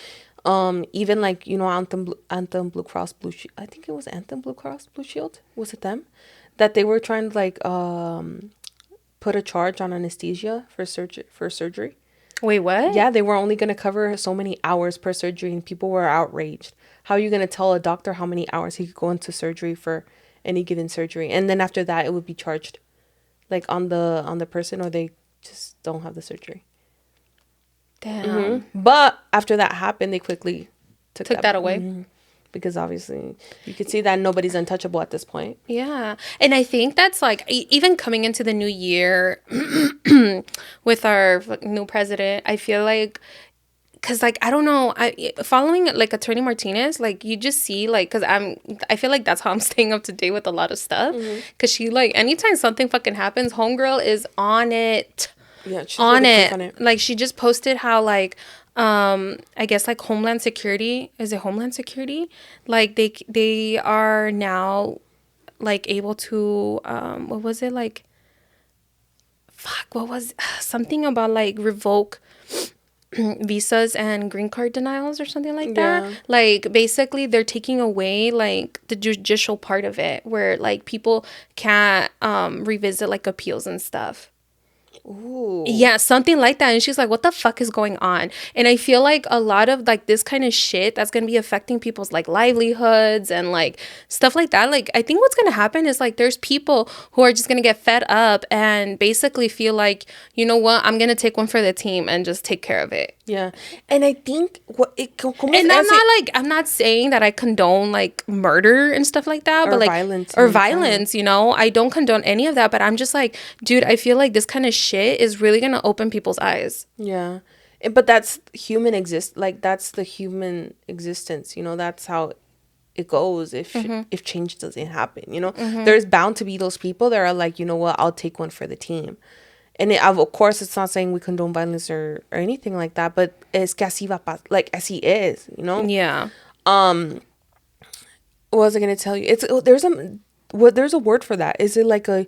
even like Anthem Blue Cross Blue Shield, I think it was Anthem Blue Cross Blue Shield, was it them, that they were trying to like put a charge on anesthesia for surgery. Wait, what? Yeah, they were only going to cover so many hours per surgery, and people were outraged. How are you going to tell a doctor how many hours he could go into surgery for any given surgery, and then after that it would be charged like on the person, or they just don't have the surgery? Damn. But after that happened, they quickly took That away. Because obviously you could see that nobody's untouchable at this point. Yeah. And I think that's like, even coming into the new year with our new president, I feel like, because like, I don't know, following like Attorney Martinez, like you just see like, because I feel like that's how I'm staying up to date with a lot of stuff. Because she like, anytime something fucking happens, homegirl is on it. Yeah, she's on really it. quick on it. Like she just posted how like I guess like Homeland Security, is it Homeland Security? Like they are now like able to what was it, like what was something about like revoke visas and green card denials or something like that. Yeah. Like basically they're taking away like the judicial part of it, where like people can't revisit like appeals and stuff. Ooh. Yeah, something like that. And she's like, what the fuck is going on? And I feel like a lot of like this kind of shit that's going to be affecting people's like livelihoods and like stuff like that. Like, I think what's going to happen is like there's people who are just going to get fed up and basically feel like, you know what, I'm going to take one for the team and just take care of it. Yeah. And I think I'm not saying that I condone like murder and stuff like that, Or but like violence or in the family. violence, you know, I don't condone any of that, but I'm just like, dude, I feel like this kind of shit is really gonna open people's eyes. Yeah. But that's that's the human existence, you know, that's how it goes if change doesn't happen, you know. There's bound to be those people that are like, you know what, I'll take one for the team. And of course, it's not saying we condone violence or anything like that, but es que así va like as he is, you know. Yeah. What was I gonna tell you? There's a word for that. Is it like there's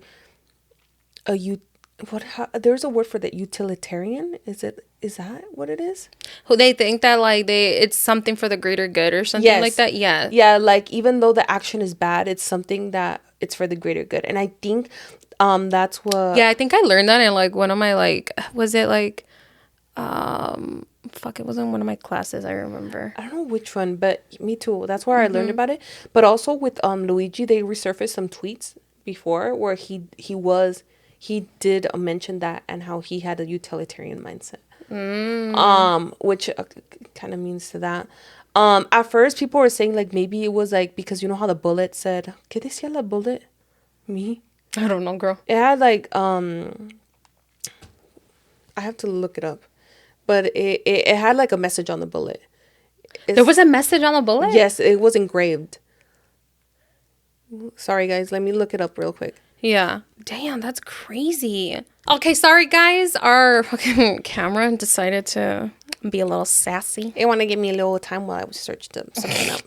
a word for that, utilitarian? Is that what it is? Who they think that like it's something for the greater good or something like that. Yeah. Yeah, like even though the action is bad, it's something that it's for the greater good. And I think that's what. Yeah, I think I learned that in like one of my like, was it like fuck, it was in one of my classes, I remember. I don't know which one, but me too. That's where I learned about it. But also with Luigi, they resurfaced some tweets before where he did mention that and how he had a utilitarian mindset. Which kind of means to that. At first people were saying like maybe it was like because you know how the bullet said, ¿Qué decía la bullet? Me? I don't know, girl. It had like I have to look it up. But it had like a message on the bullet. There was a message on the bullet? Yes, it was engraved. Sorry guys, let me look it up real quick. Yeah. Damn, that's crazy. Okay, sorry guys. Our fucking camera decided to be a little sassy. It want to give me a little time while I searched something up.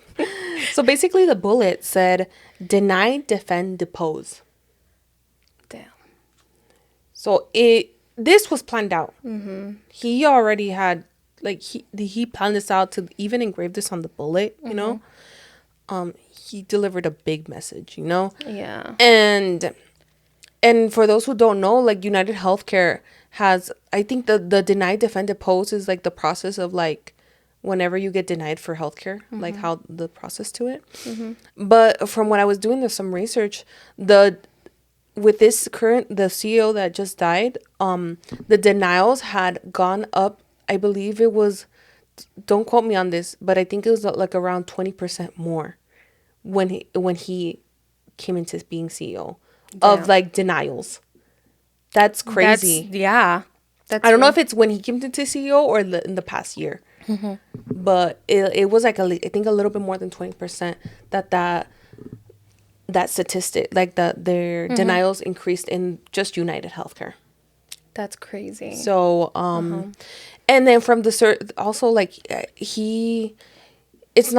So basically the bullet said, deny, defend, depose. Damn. So this was planned out. He already had, like, he planned this out to even engrave this on the bullet, you know? He delivered a big message, you know? Yeah. And for those who don't know, like, United Healthcare has, I think the deny, defend, depose is, like, the process of, like, whenever you get denied for healthcare, like, how the process to it. But from when I was doing some research, with the CEO that just died, the denials had gone up. I believe it was, don't quote me on this, but I think it was like around 20% more when he came into being CEO of like denials. That's crazy. I don't know if it's when he came into CEO or in the past year, but it was like I think a little bit more than 20% that statistic, like their denials increased in just United Healthcare. That's crazy. So and then from the also like he did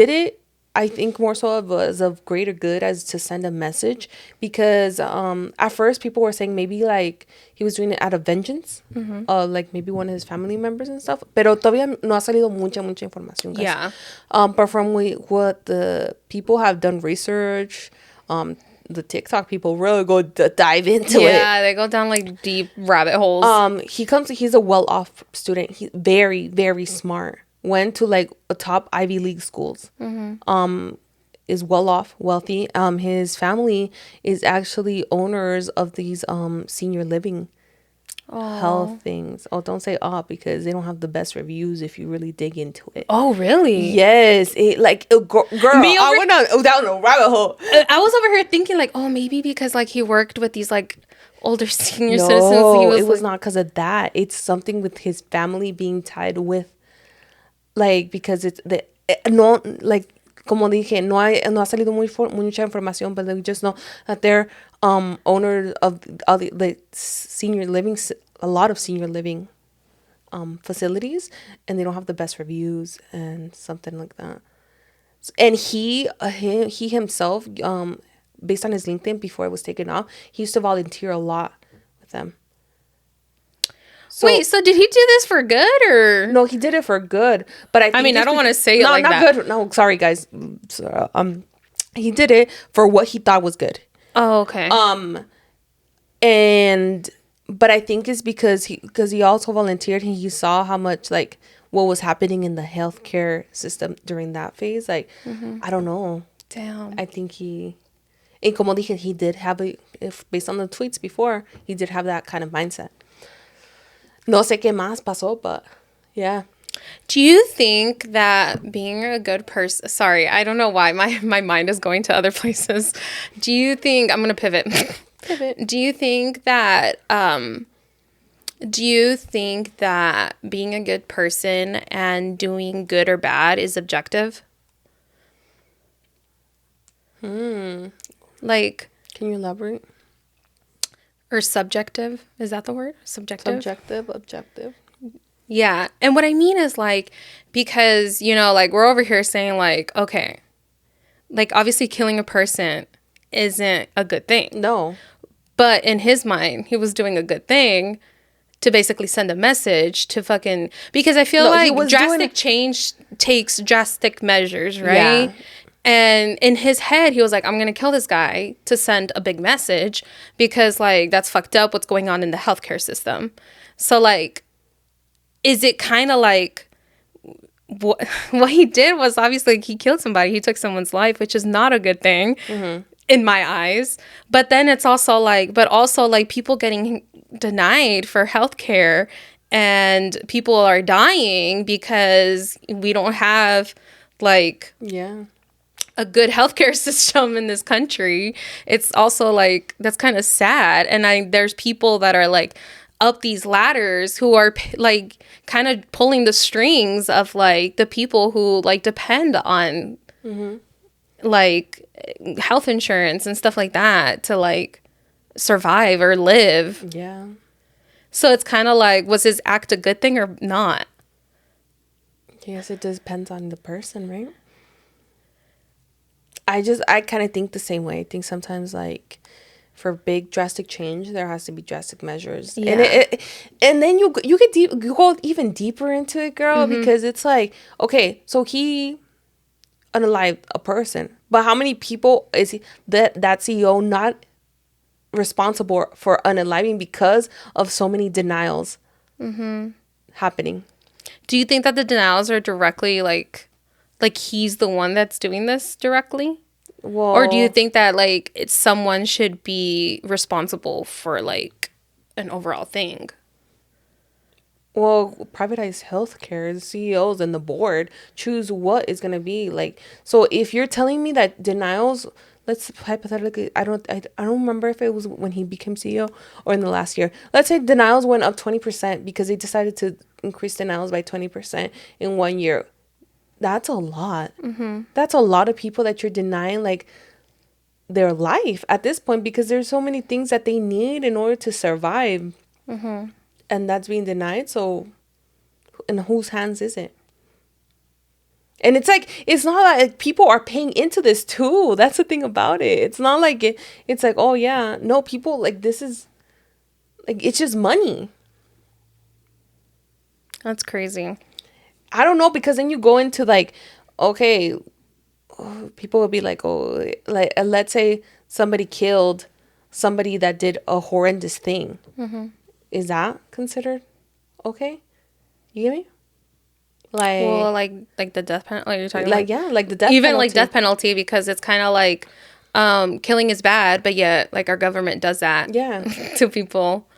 it, I think more so of greater good as to send a message, because at first people were saying maybe like he was doing it out of vengeance, like maybe one of his family members and stuff, pero todavía no ha salido mucha información, guys. Yeah. But from what the people have done research, the TikTok people really go dive into it. Yeah, they go down like deep rabbit holes. He's a well-off student. He's very, very smart. Went to like a top Ivy League schools. Is well-off, wealthy. His family is actually owners of these senior living health things. Oh, don't say because they don't have the best reviews if you really dig into it. Oh, really? Yes. It like girl, I went down a rabbit hole. I was over here thinking like, oh, maybe because like he worked with these like older senior citizens. No, it was not because of that. It's something with his family being tied with, like, because it's the no, like, como dije, no ha salido mucha información, but we just know that they're owners of all the senior living, a lot of senior living facilities, and they don't have the best reviews and something like that. And he himself, based on his LinkedIn before it was taken off, he used to volunteer a lot with them. So, wait, so did he do this for good or no? He did it for good, but I mean I don't want to say it like that. No, not good. No, sorry guys. So, he did it for what he thought was good. Oh, okay. But I think it's because he also volunteered and he saw how much like what was happening in the healthcare system during that phase. Like, I don't know. Damn. I think and como dije, he did have based on the tweets before, he did have that kind of mindset. No sé qué más pasó, but yeah. Do you think that being a good person... Sorry, I don't know why. My mind is going to other places. Do you think... I'm going to pivot. Do you think that... being a good person and doing good or bad is objective? Like... Can you elaborate? Or subjective? Is that the word? Subjective? Objective. Yeah. And what I mean is like, because, you know, like we're over here saying like, okay, like obviously killing a person isn't a good thing. No. But in his mind, he was doing a good thing to basically send a message to fucking, because I feel like drastic change takes drastic measures, right? Yeah. And in his head, he was like, I'm going to kill this guy to send a big message because, like, that's fucked up what's going on in the healthcare system. So, like, is it kind of like what he did was obviously he killed somebody. He took someone's life, which is not a good thing in my eyes. But then it's also like, people getting denied for healthcare and people are dying because we don't have, like... Yeah. A good healthcare system in this country. It's also like, that's kind of sad. And there's people that are like up these ladders who are like kind of pulling the strings of like the people who like depend on like health insurance and stuff like that to like survive or live. Yeah. So it's kind of like, was his act a good thing or not? Yes, it depends on the person, right? I kind of think the same way. I think sometimes like for big drastic change, there has to be drastic measures. Yeah. And then you go even deeper into it, girl, because it's like, okay, so he unalived a person, but how many people is that CEO not responsible for unaliving because of so many denials happening? Do you think that the denials are directly like he's the one that's doing this directly? Well, or do you think that like someone should be responsible for like an overall thing? Well, privatized healthcare, the CEOs and the board choose what is going to be like. So if you're telling me that denials, let's hypothetically, I don't remember if it was when he became CEO or in the last year. Let's say denials went up 20% because they decided to increase denials by 20% in 1 year. That's a lot. That's a lot of people that you're denying like their life at this point because there's so many things that they need in order to survive. And that's being denied. So in whose hands is it? And it's like, it's not like people are paying into this too. That's the thing about it. It's not like it's like, oh yeah, no, people like this is like, it's just money. That's crazy. I don't know, because then you go into like, okay, people will be like, oh, like let's say somebody killed somebody that did a horrendous thing. Is that considered okay? You get me? Like, well, like the death penalty. You're talking like, yeah, like the death even penalty. Like death penalty, because it's kind of like killing is bad, but yet like our government does that yeah to people.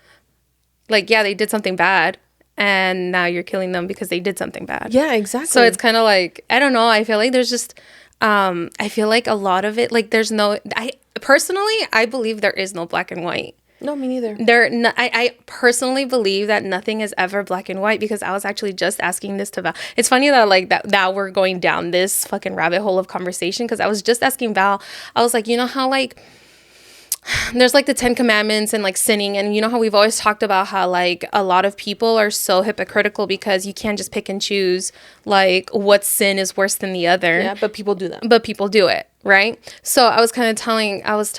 Like, yeah, they did something bad, and now you're killing them because they did something bad. Yeah, exactly. So it's kind of like, I don't know. I feel like there's just, I feel like a lot of it, like there's no, I believe there is no black and white. No, me neither. I personally believe that nothing is ever black and white, because I was actually just asking this to Val. It's funny that like that we're going down this fucking rabbit hole of conversation, because I was just asking Val. I was like, you know how like there's like the 10 commandments and like sinning, and you know how we've always talked about how like a lot of people are so hypocritical because you can't just pick and choose like what sin is worse than the other. Yeah, but people do that. But people do it, right? So I was kind of I was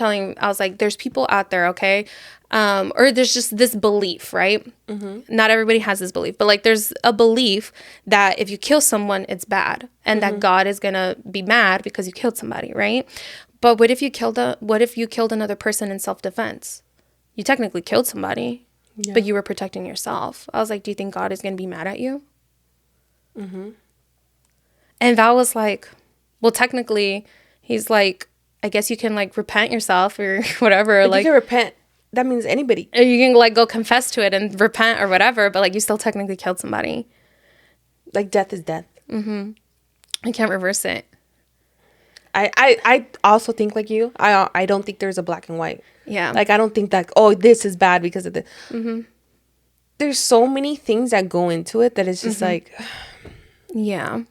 like, there's people out there, okay? Or there's just this belief, right? Mm-hmm. Not everybody has this belief, but like there's a belief that if you kill someone, it's bad, and that God is gonna be mad because you killed somebody, right? But what if you killed another person in self-defense? You technically killed somebody, but you were protecting yourself. I was like, do you think God is gonna be mad at you? Mm-hmm. And Val was like, well, technically, he's like, I guess you can like repent yourself or whatever. But like you can repent. That means anybody. Or you can like go confess to it and repent or whatever, but like you still technically killed somebody. Like death is death. Mm-hmm. You can't reverse it. I also think like you. I don't think there's a black and white. Yeah. Like I don't think that, oh, this is bad because of this. Mm-hmm. There's so many things that go into it that it's just like. Yeah.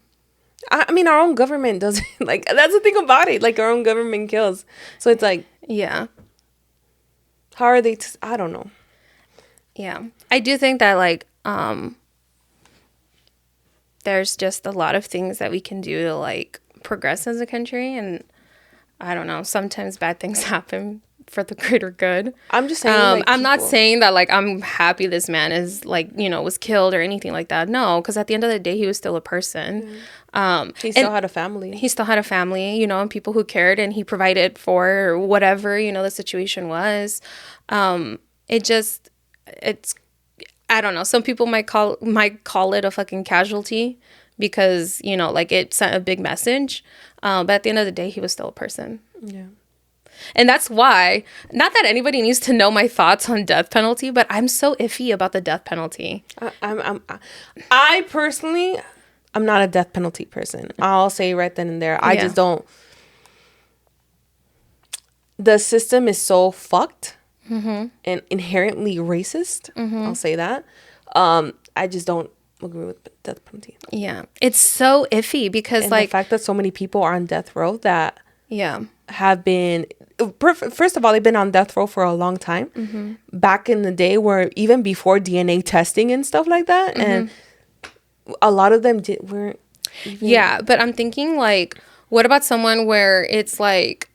I mean, our own government doesn't, like, that's the thing about it. Like, our own government kills. So it's like. Yeah. How are they? I don't know. Yeah. I do think that, like, there's just a lot of things that we can do to, like, progress as a country. And I don't know. Sometimes bad things happen for the greater good. I'm just saying, like, I'm not saying that, like, I'm happy this man is, like, you know, was killed or anything like that. No, because at the end of the day, he was still a person. He still had a family. He still had a family, you know, and people who cared, and he provided for whatever, you know, the situation was. It's, I don't know. Some people might call it a fucking casualty because, you know, like it sent a big message. But at the end of the day, he was still a person. Yeah. And that's why, not that anybody needs to know my thoughts on death penalty, but I'm so iffy about the death penalty. I personally, I'm not a death penalty person. I'll say right then and there. I just don't. The system is so fucked and inherently racist. I'll say that. I just don't agree with death penalty. Yeah. It's so iffy because, and like, the fact that so many people are on death row that yeah, have been, first of all, they've been on death row for a long time. Back in the day, where even before DNA testing and stuff like that, and a lot of them weren't even. Yeah, but I'm thinking, like, what about someone where it's like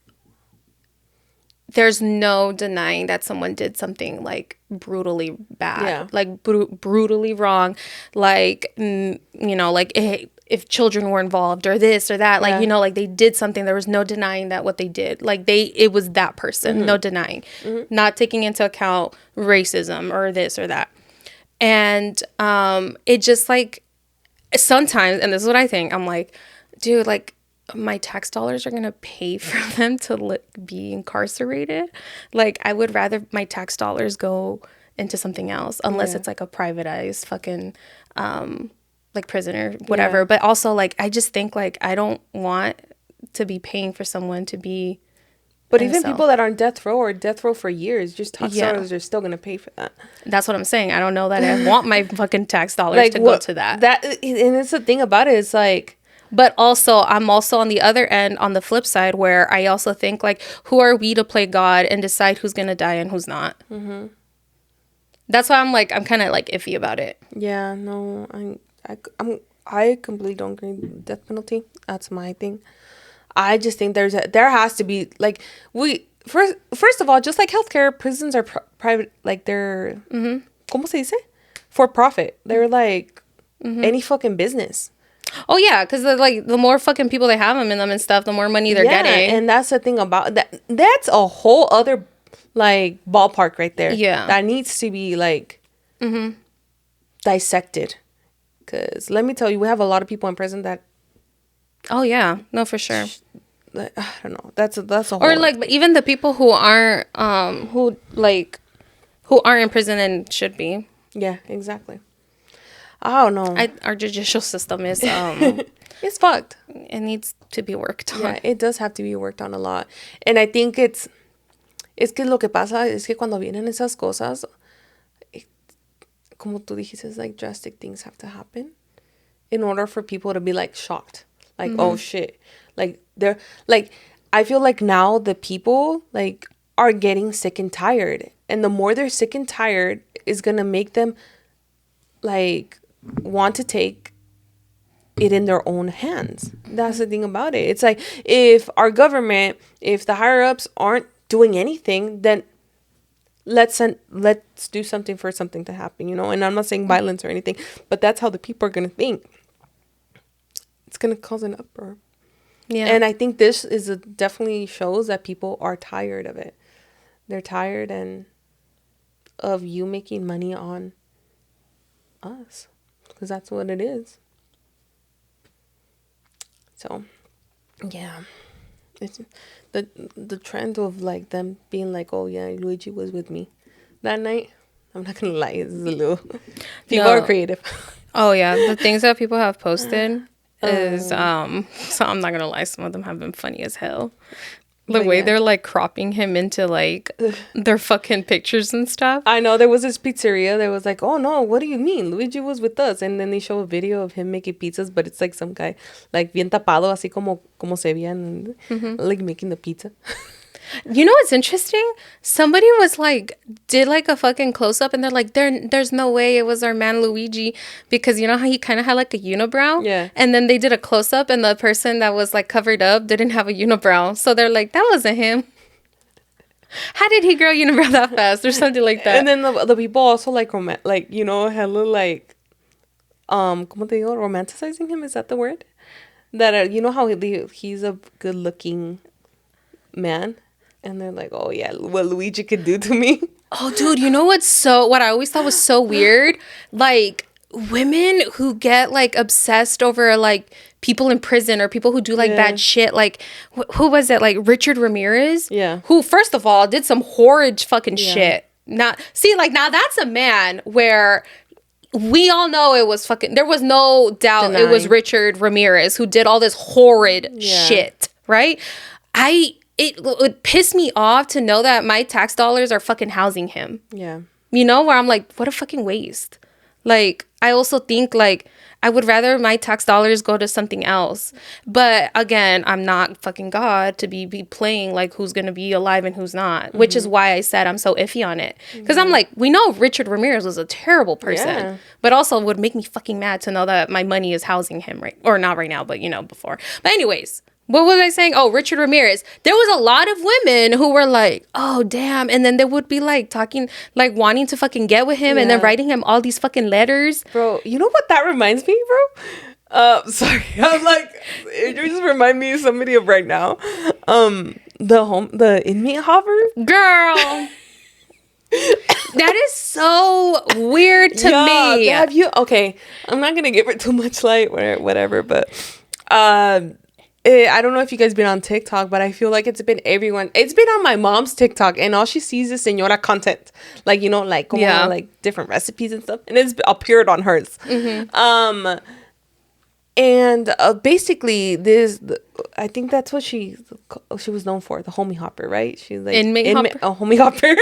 there's no denying that someone did something like brutally bad, like brutally wrong, like, you know, like if children were involved or this or that, like, you know, like they did something, there was no denying that what they did, like it was that person, no denying, not taking into account racism or this or that. And it just, like, sometimes, and this is what I think, I'm like, dude, like, my tax dollars are gonna pay for them to be incarcerated. Like, I would rather my tax dollars go into something else, unless it's like a privatized fucking like prison or whatever. But also, like, I just think, like, I don't want to be paying for someone to be. But even people that are on death row or death row for years, just tax dollars are still gonna pay for that. That's what I'm saying. I don't know that I want my fucking tax dollars like, to go to that. And it's the thing about it. It's like. But also, I'm also on the other end, on the flip side, where I also think, like, who are we to play God and decide who's going to die and who's not? That's why I'm kind of, like, iffy about it. Yeah, no, I completely don't agree with death penalty. That's my thing. I just think there has to be, like, first of all, just like healthcare, prisons are private, like, they're, ¿cómo se dice? For profit. They're, like, any fucking business. Oh, yeah, because, like, the more fucking people they have them in them and stuff, the more money they're getting. And that's the thing about that. That's a whole other, like, ballpark right there. Yeah. That needs to be, like, dissected. Because let me tell you, we have a lot of people in prison that. Oh, yeah. No, for sure. Like, I don't know. That's a whole. Or, like, even the people who aren't in prison and should be. Yeah, exactly. I don't know. Our judicial system is It's fucked. it needs to be worked on. Yeah, it does have to be worked on a lot. And I think es que lo que pasa es que cuando vienen esas cosas, it, como tú dijiste, it's like drastic things have to happen in order for people to be like shocked. Like, oh shit. Like they're like, I feel like now the people like are getting sick and tired. And the more they're sick and tired is gonna make them like want to take it in their own hands. That's the thing about it. It's like if our government, if the higher ups aren't doing anything, then let's do something for something to happen, you know. And I'm not saying violence or anything, but that's how the people are gonna think. It's gonna cause an uproar. Yeah. And I think this definitely shows that people are tired of it. They're tired and of you making money on us, because that's what it is. So, yeah, it's the trend of like them being like, oh yeah, Luigi was with me that night. I'm not gonna lie, this is a little people are creative. Oh yeah, the things that people have posted is so I'm not gonna lie, some of them have been funny as hell. The way they're like cropping him into like their fucking pictures and stuff. I know there was this pizzeria that was like, oh no, what do you mean? Luigi was with us. And then they show a video of him making pizzas, but it's like some guy like bien tapado, así como se veían, like making the pizza. You know what's interesting? Somebody was like, did like a fucking close up, and they're like, there's no way it was our man Luigi, because you know how he kind of had like a unibrow? Yeah. And then they did a close up, and the person that was like covered up didn't have a unibrow. So they're like, that wasn't him. How did he grow unibrow that fast or something like that? And then the people also like, you know, hella like, ¿cómo te digo? Romanticizing him, is that the word? That, you know how he's a good looking man? And they're like, oh yeah, what Luigi could do to me. Oh, dude, you know what I always thought was so weird? Like, women who get, like, obsessed over, like, people in prison or people who do, like, bad shit. Like, who was it? Like, Richard Ramirez? Yeah. Who, first of all, did some horrid fucking shit. Now that's a man where we all know it was fucking... There was no doubt it was Richard Ramirez who did all this horrid shit, right? It pissed me off to know that my tax dollars are fucking housing him. Yeah. You know, where I'm like, what a fucking waste. Like, I also think, like, I would rather my tax dollars go to something else. But, again, I'm not fucking God to be playing, like, who's going to be alive and who's not. Which is why I said I'm so iffy on it. Because I'm like, we know Richard Ramirez was a terrible person. Yeah. But also would make me fucking mad to know that my money is housing him, right? Or not right now, but, you know, before. But anyways... What was I saying? Oh, Richard Ramirez. There was a lot of women who were like, oh, damn. And then they would be like talking, like wanting to fucking get with him and then writing him all these fucking letters. Bro, you know what that reminds me, bro? Sorry. I'm like, you just remind me of somebody of right now. The inmate hopper. Girl. That is so weird to me. Have you? Okay. I'm not going to give it too much light or whatever, but... I don't know if you guys been on TikTok, but I feel like it's been everyone. It's been on my mom's TikTok, and all she sees is señora content, like, you know, like like different recipes and stuff, and it's appeared on hers. And basically, I think that's what she was known for, the homie hopper, right? She's like inmate hopper, homie hopper,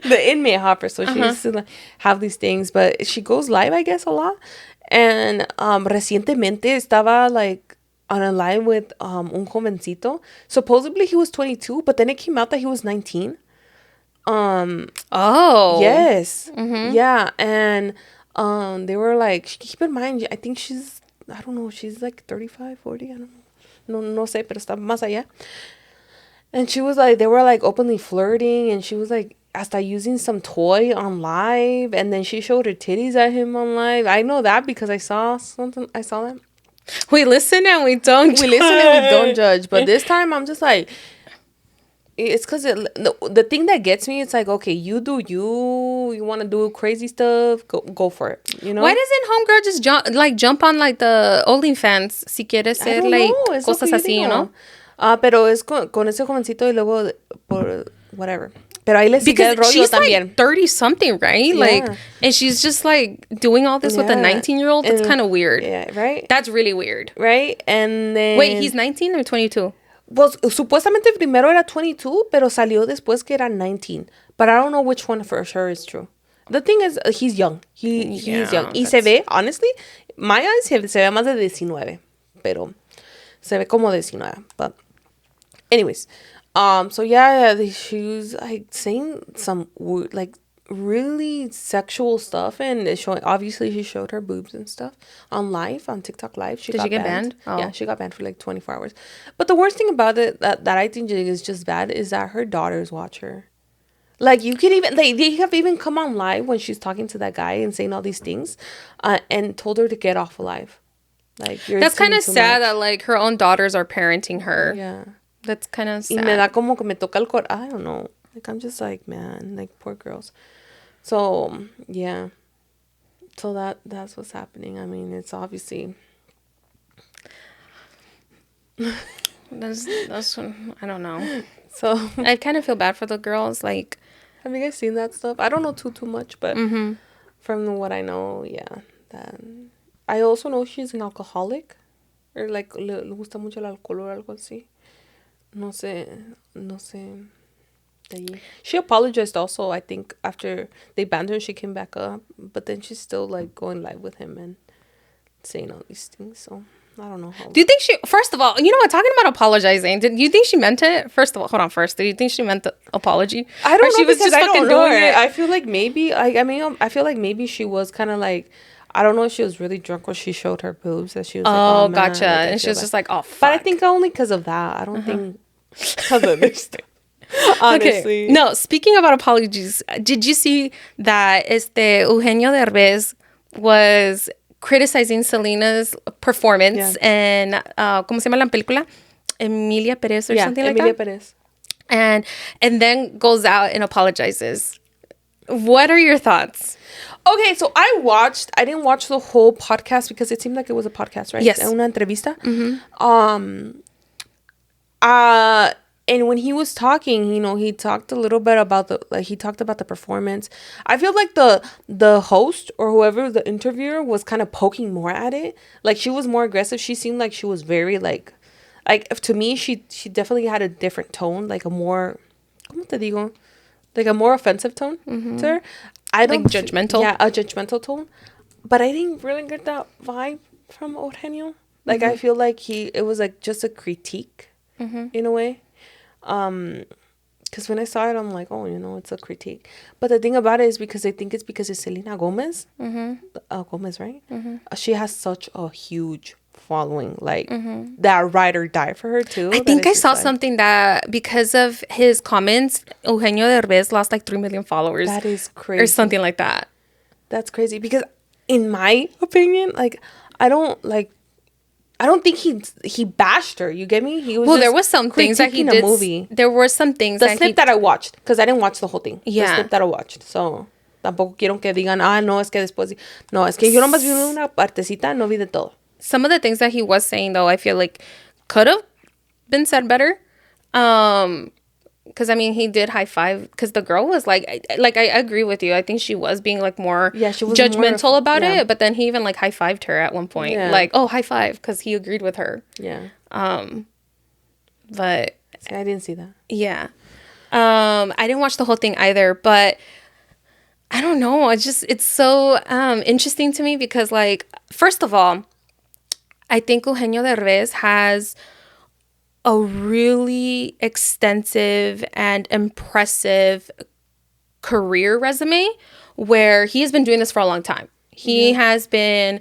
the inmate hopper. So she used to like, have these things, but she goes live, I guess, a lot. And recientemente estaba like on a live with un jovencito. Supposedly he was 22, but then it came out that he was 19. Oh. Yes. Yeah. And they were like, keep in mind, I think she's, I don't know, she's like 35, 40, I don't know. No sé, pero está más allá. And she was like, they were like openly flirting, and she was like, hasta using some toy on live, and then she showed her titties at him on live. I know that because I saw that. We listen and we don't judge. We listen and we don't judge. But this time, I'm just like, it's because the thing that gets me, it's like, okay, you do you want to do crazy stuff, go for it, you know? Why doesn't homegirl just jump on like the OnlyFans si quiere ser like cosas así, you know? Pero es con ese jovencito, y luego whatever. Pero ahí le sigue because el rollo she's también. like 30 something, right? Yeah. Like, and she's just like doing all this with a 19-year-old. It's kind of weird. Yeah, right? That's really weird. Right? And then... Wait, he's 19 or 22? Well, supuestamente primero era 22, pero salió después que era 19. But I don't know which one for sure is true. The thing is, he's young. He's young. Y se ve, honestly, my eyes, se ve más de 19. Pero se ve como 19. But anyways, so yeah, she was like saying some like really sexual stuff, and showing, obviously she showed her boobs and stuff on TikTok live. Did she get banned? Oh. Yeah, she got banned for like 24 hours. But the worst thing about it that I think is just bad is that her daughters watch her. Like, you can even, they have even come on live when she's talking to that guy and saying all these things, and told her to get off live. Like, that's kind of sad that like her own daughters are parenting her. Yeah. That's kind of sad. Y me da como que me toca el cor. I don't know. Like, I'm just like, man, like, poor girls. So, yeah. So that's what's happening. I mean, it's obviously... that's I don't know. So... I kind of feel bad for the girls. Like... Have you guys seen that stuff? I don't know too much, but from what I know, yeah. That... I also know she's an alcoholic. Or, like, le gusta mucho el alcohol o algo así. No sé. She apologized also, I think, after they banned her, she came back up. But then she's still, like, going live with him and saying all these things. So, I don't know how. Do you think she... First of all, you know what? Talking about apologizing. Do you think she meant it? First of all, hold on first. Do you think she meant the apology? I don't know, she was because just I fucking don't know doing it? I feel like maybe... I feel like maybe she was kind of like... I don't know if she was really drunk or she showed her boobs. That she was like, oh, man, gotcha. Like, and she was just like, oh, fuck. But I think only because of that. I don't think... Because of this thing. Honestly. Okay. No, speaking about apologies, did you see that Eugenio Derbez was criticizing Selena's performance in, ¿cómo se llama la película? Emilia Perez or something like Emilia that? Perez. And then goes out and apologizes. What are your thoughts? Okay, so I didn't watch the whole podcast because it seemed like it was a podcast, right? Yes. Una entrevista. And when he was talking, you know, he talked a little bit about he talked about the performance. I feel like the host or whoever, the interviewer, was kind of poking more at it. Like, she was more aggressive. She seemed like she was very like to me, she definitely had a different tone, like a more, ¿cómo te digo? Like a more offensive tone to her. I don't like judgmental. Yeah, a judgmental tone. But I didn't really get that vibe from Eugenio. Like, I feel like it was like just a critique in a way. Because when I saw it, I'm like, oh, you know, it's a critique. But the thing about it is because I think it's because it's Selena Gomez. Gomez, right? She has such a huge following. Like, that ride or die for her, too. I think I saw something that because of his comments, Eugenio Derbez lost like 3 million followers. That is crazy. Or something like that. That's crazy. Because in my opinion, like, I don't think he bashed her. You get me? He was there was some things that he did. Movie. There were some things. The snip that I watched, because I didn't watch the whole thing. Yeah. The snip that I watched. So, tampoco quiero que digan, no, es que después. No, es que yo nomás vi una partecita, no vi de todo. Some of the things that he was saying, though, I feel like could have been said better. Because, I mean, he did high five. Because the girl was like I agree with you. I think she was being like more she was judgmental about it. But then he even like high fived her at one point. Yeah. Like, oh, high five. Because he agreed with her. Yeah. But see, I didn't see that. Yeah. I didn't watch the whole thing either. But I don't know. It's so interesting to me because, like, first of all, I think Eugenio Derbez has a really extensive and impressive career resume where he has been doing this for a long time. He has been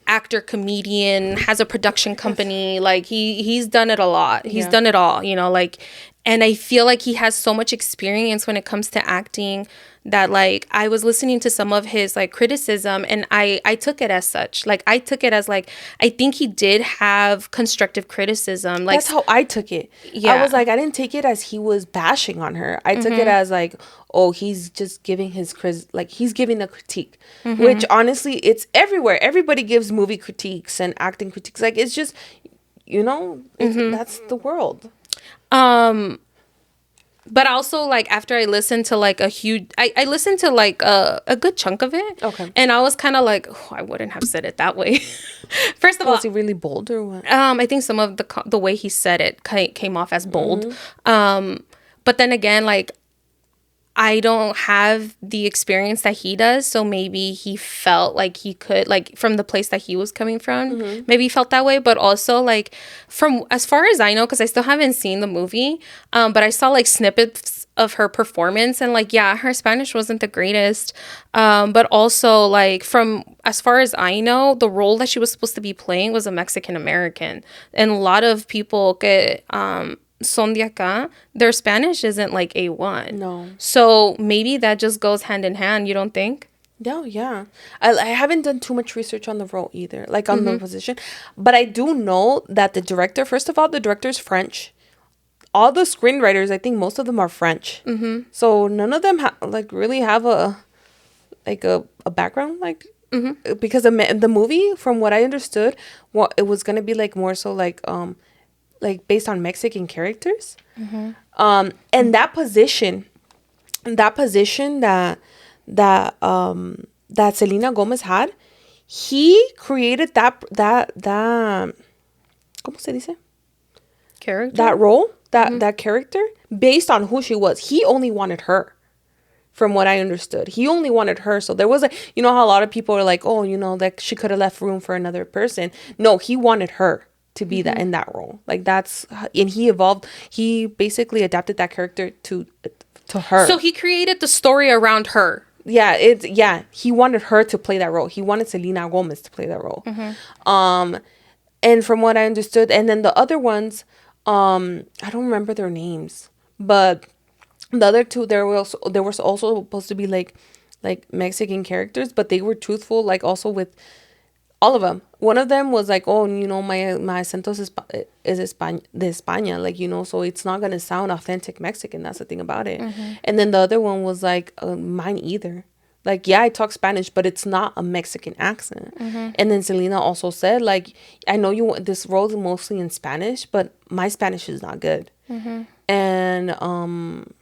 actor, comedian, has a production company. Like, he's done it a lot. He's done it all, you know, like, and I feel like he has so much experience when it comes to acting that, like, I was listening to some of his, like, criticism, and I took it as such. Like, I took it as, like, I think he did have constructive criticism. Like, that's how I took it. Yeah. I was like, I didn't take it as he was bashing on her. I took it as, like, oh, he's just giving he's giving a critique. Which, honestly, it's everywhere. Everybody gives movie critiques and acting critiques. Like, it's just, you know, that's the world. But also, like, after I listened to, like, I listened to, like, a good chunk of it. Okay. And I was kind of like, oh, I wouldn't have said it that way. First of all, Was he really bold or what? I think some of the way he said it came off as bold. But then again, like, I don't have the experience that he does, so maybe he felt like he could, like, from the place that he was coming from, maybe he felt that way. But also, like, from as far as I know, because I still haven't seen the movie, but I saw, like, snippets of her performance, and, like, yeah, her Spanish wasn't the greatest. But also, like, from as far as I know, the role that she was supposed to be playing was a Mexican American, and a lot of people get son de acá, their Spanish isn't like A1. No. So maybe that just goes hand in hand, you don't think? No, yeah. I haven't done too much research on the role either, like on the position. But I do know that the director, first of all, the director's French. All the screenwriters, I think most of them are French. So none of them like really have a background, like, because the movie, from what I understood, it was going to be like more so like based on Mexican characters. And that position that Selena Gomez had, he created that ¿cómo se dice? Character? That role, that character, based on who she was. He only wanted her. From what I understood, he only wanted her. So there was you know how a lot of people are like, oh, you know, that she could have left room for another person. No, he wanted her to be that in that role. Like, that's, and he basically adapted that character to her. So he created the story around her. Yeah, he wanted her to play that role. He wanted Selena Gomez to play that role. And from what I understood, and then the other ones, I don't remember their names, but the other two, there was also supposed to be like Mexican characters, but they were truthful, like, also with all of them. One of them was like, oh, you know, my acento is de España, like, you know, so it's not gonna sound authentic Mexican. That's the thing about it. And then the other one was like, mine either. Like, yeah, I talk Spanish, but it's not a Mexican accent. And then Selena also said, like, I know this role is mostly in Spanish, but my Spanish is not good. And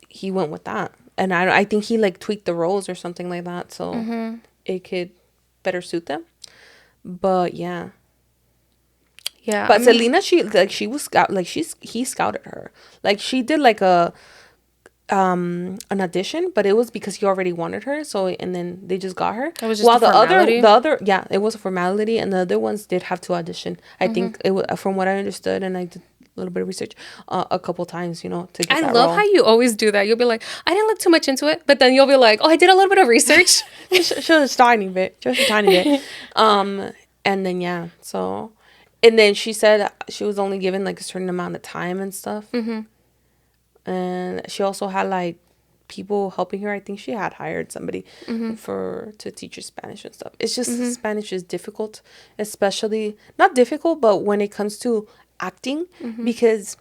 he went with that. And I think he, like, tweaked the roles or something like that, so it could better suit them. But yeah. But Selena, he scouted her. Like, she did like an audition, but it was because he already wanted her. So, and then they just got her. It was just a formality? the other, yeah, it was a formality, and the other ones did have to audition. I think it was, from what I understood, and I did a little bit of research, a couple times, you know, to get that love role. how you always do that. You'll be like, I didn't look too much into it, but then you'll be like, oh, I did a little bit of research. Just a tiny bit. And then, yeah, so, and then she said she was only given like a certain amount of time and stuff. And she also had like people helping her. I think she had hired somebody to teach her Spanish and stuff. It's just Spanish is difficult, especially, not difficult, but when it comes to acting, because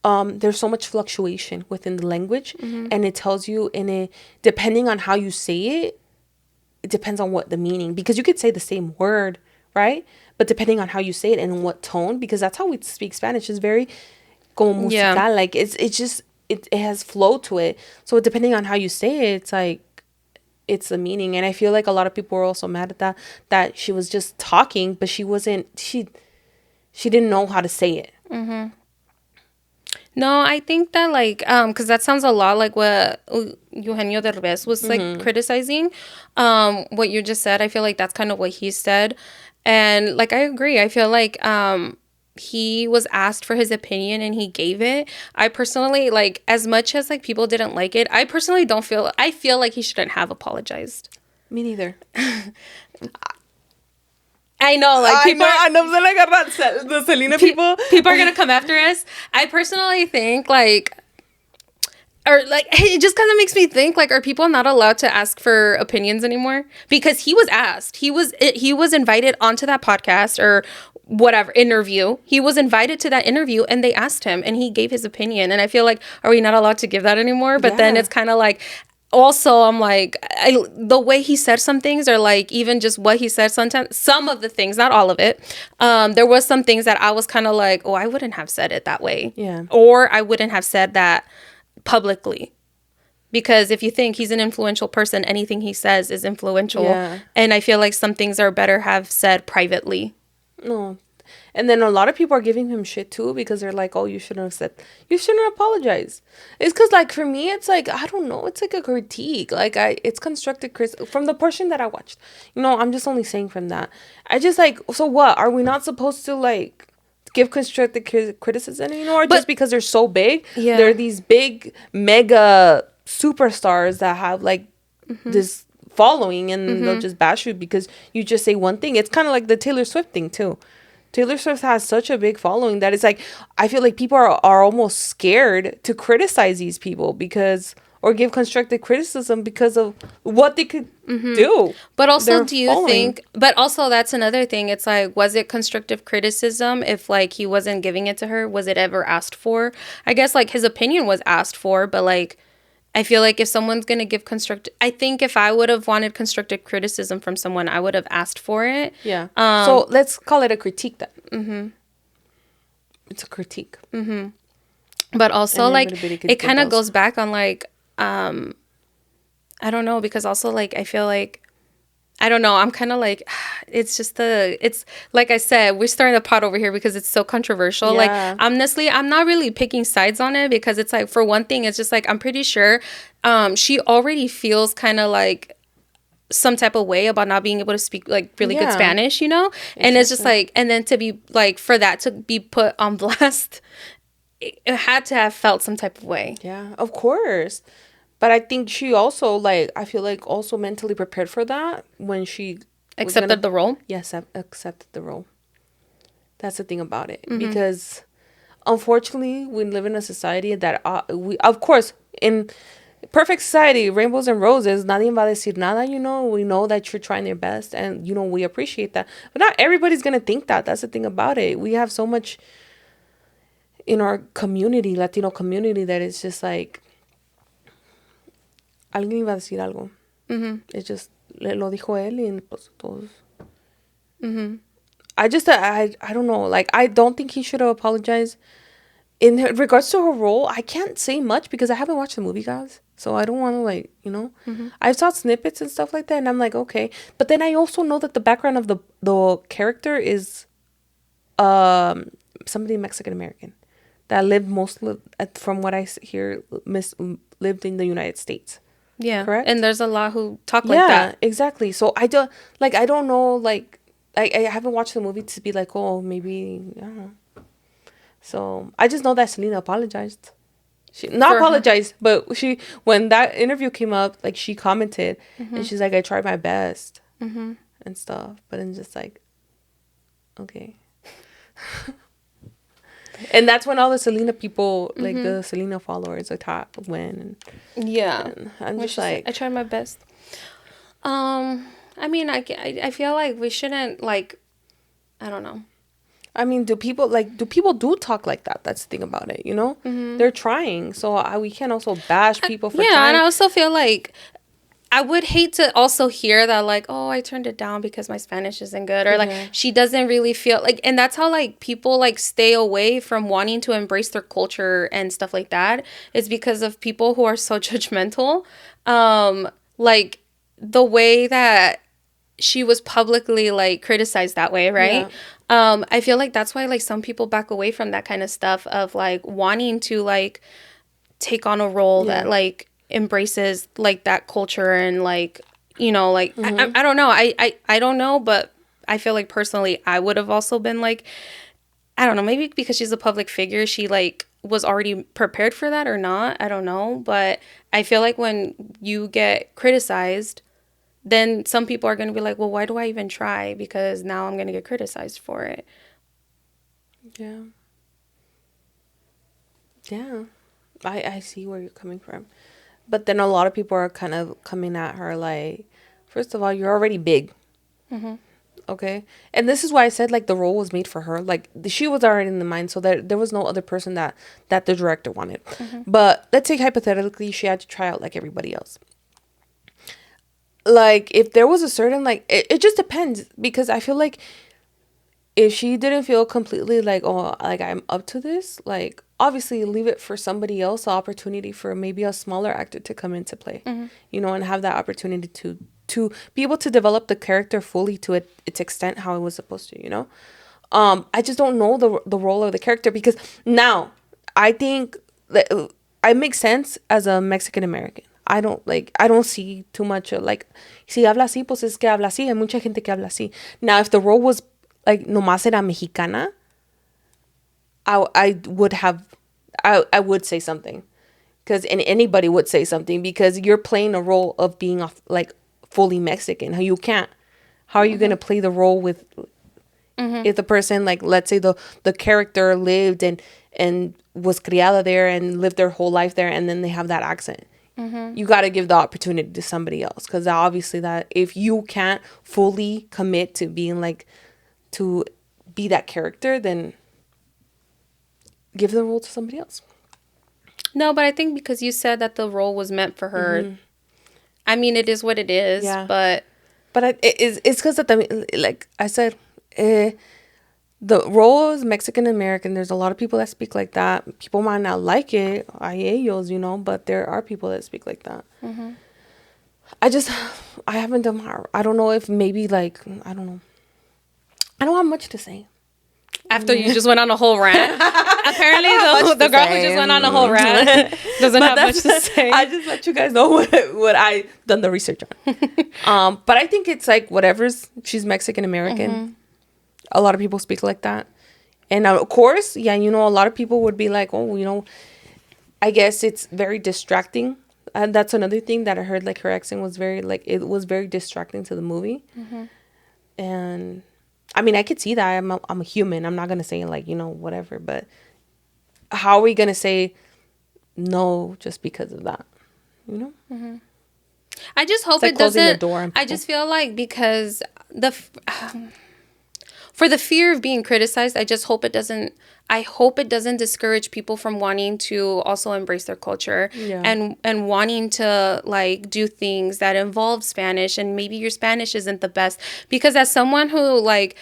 there's so much fluctuation within the language, and it tells you depending on how you say it, it depends on what the meaning, because you could say the same word, right? But depending on how you say it and in what tone, because that's how we speak Spanish, is very como musical, like it's just it has flow to it. So depending on how you say it, it's like it's the meaning. And I feel like a lot of people were also mad at that she was just talking, but she didn't know how to say it. No, I think that, like, because that sounds a lot like what Eugenio Derbez was, like, criticizing. What you just said, I feel like that's kind of what he said. And, like, I agree. I feel like he was asked for his opinion and he gave it. I personally, like, as much as, like, people didn't like it, I personally I feel like he shouldn't have apologized. Me neither. I know, like, people the Selena people. People are gonna come after us. I personally think, like, or like, it just kind of makes me think, like, are people not allowed to ask for opinions anymore? Because he was asked. He was invited onto that podcast or whatever interview. He was invited to that interview, and they asked him, and he gave his opinion. And I feel like, are we not allowed to give that anymore? But then it's kind of like, also I'm like, the way he said some things, or like even just what he said sometimes, some of the things, not all of it, there was some things that I was kind of like, oh, I wouldn't have said it that way. Yeah. Or I wouldn't have said that publicly. Because if you think he's an influential person, anything he says is influential. Yeah. And I feel like some things are better have said privately. No. And then a lot of people are giving him shit too, because they're like, oh, you shouldn't apologize. It's because, like, for me, it's like, I don't know, it's like a critique. Like, it's constructive from the portion that I watched. You know, I'm just only saying from that. I just, like, so what? Are we not supposed to, like, give constructive criticism anymore? Just because they're so big? Yeah. They're these big, mega superstars that have, like, this following, and they'll just bash you because you just say one thing. It's kind of like the Taylor Swift thing, too. Taylor Swift has such a big following that it's like, I feel like people are almost scared to criticize these people or give constructive criticism because of what they could do. But also, do you think, but also that's another thing. It's like, was it constructive criticism if, like, he wasn't giving it to her? Was it ever asked for? I guess, like, his opinion was asked for, but, like, I feel like if someone's going to give I think if I would have wanted constructive criticism from someone, I would have asked for it. Yeah. So let's call it a critique then. Mm-hmm. It's a critique. Mm-hmm. But also, like, it kind of goes back on, like, I don't know, because also, like, I feel like, I don't know, I'm kind of like, it's like I said, we're starting the pot over here because it's so controversial. Yeah. Like, honestly, I'm not really picking sides on it, because it's like, for one thing, it's just like, I'm pretty sure she already feels kind of like some type of way about not being able to speak, like, really good Spanish, you know? And it's just like, and then to be like, for that to be put on blast, it had to have felt some type of way. Yeah, of course. But I think she also, like, I feel like also mentally prepared for that when she accepted the role. Yes, accepted the role. That's the thing about it. Because unfortunately, we live in a society that we, of course, in perfect society, rainbows and roses, nadie va a decir nada, you know. We know that you're trying your best, and, you know, we appreciate that. But not everybody's going to think that. That's the thing about it. We have so much in our community, Latino community, that it's just like, alguien iba a decir algo. It's just, lo dijo él y pues todos. I don't know. Like, I don't think he should have apologized. In regards to her role, I can't say much because I haven't watched the movie, guys. So I don't want to, like, you know. I saw snippets and stuff like that, and I'm like, okay. But then I also know that the background of the character is somebody Mexican-American that lived mostly, from what I hear, lived in the United States. Yeah. Correct? And there's a lot who talk like that. Yeah, exactly. So I don't know, like, I haven't watched the movie to be like, oh, maybe, I don't know. So I just know that Selena apologized. She not apologized, but when that interview came up, like, she commented, and she's like, I tried my best and stuff. But I'm just like, okay. And that's when all the Selena people, like, the Selena followers, went. And I'm just like, I tried my best. I mean, I feel like we shouldn't, like, I don't know. I mean, do people do talk like that? That's the thing about it, you know? They're trying. So we can't also bash people for trying. Yeah, and I also feel like I would hate to also hear that, like, oh, I turned it down because my Spanish isn't good, or like she doesn't really feel like, and that's how, like, people, like, stay away from wanting to embrace their culture and stuff like that. It's because of people who are so judgmental. Like, the way that she was publicly, like, criticized that way, right? Yeah. I feel like that's why, like, some people back away from that kind of stuff of, like, wanting to, like, take on a role that, like, embraces, like, that culture, and, like, you know, like, I don't know. I don't know, but I feel like personally I would have also been like, I don't know, maybe because she's a public figure, she, like, was already prepared for that or not. I don't know. But I feel like when you get criticized, then some people are going to be like, well, why do I even try? Because now I'm going to get criticized for it. Yeah. Yeah. I see where you're coming from. But then a lot of people are kind of coming at her like, first of all, you're already big. Okay? And this is why I said, like, the role was made for her. Like, she was already in the mind, so there was no other person that the director wanted. But let's say hypothetically she had to try out like everybody else. like if there was a certain like it just depends, because I feel like if she didn't feel completely like, oh, like I'm up to this, like obviously leave it for somebody else, the opportunity for maybe a smaller actor to come into play, you know, and have that opportunity to be able to develop the character fully to its extent how it was supposed to, you know. I just don't know the role of the character, because now I think that I make sense as a Mexican American. I don't see too much of, like, si habla así, pues es que habla así. Hay mucha gente que habla así. Now, if the role was like nomás era mexicana, I would have, I would say something, because and anybody would say something, because you're playing a role of being like fully Mexican. How you can't, how are you gonna play the role with if the person, like, let's say the character lived and was criada there and lived their whole life there, and then they have that accent. You got to give the opportunity to somebody else, because obviously that if you can't fully commit to being like, to be that character, then give the role to somebody else. No, but I think because you said that the role was meant for her, I mean, it is what it is. Yeah. But it's because of the, like I said, the role is Mexican American. There's a lot of people that speak like that. People might not like it, a ellos, you know, but there are people that speak like that. I haven't done my, I don't know if maybe like, I don't know. I don't have much to say. after you just went on a whole rant, apparently the girl who just went on a whole rant doesn't have much to say. I just let you guys know what I done the research on. But I think it's like whatever's, she's Mexican American. A lot of people speak like that. And of course, yeah, you know, a lot of people would be like, oh, you know, I guess it's very distracting. And that's another thing that I heard, like her accent was very, like, it was very distracting to the movie. And I mean, I could see that. I'm a human. I'm not going to say, like, you know, whatever. But how are we going to say no just because of that? You know? I just hope like it doesn't. I just feel like because for the fear of being criticized, I just hope it doesn't. I hope it doesn't discourage people from wanting to also embrace their culture and wanting to like do things that involve Spanish, and maybe your Spanish isn't the best, because as someone who like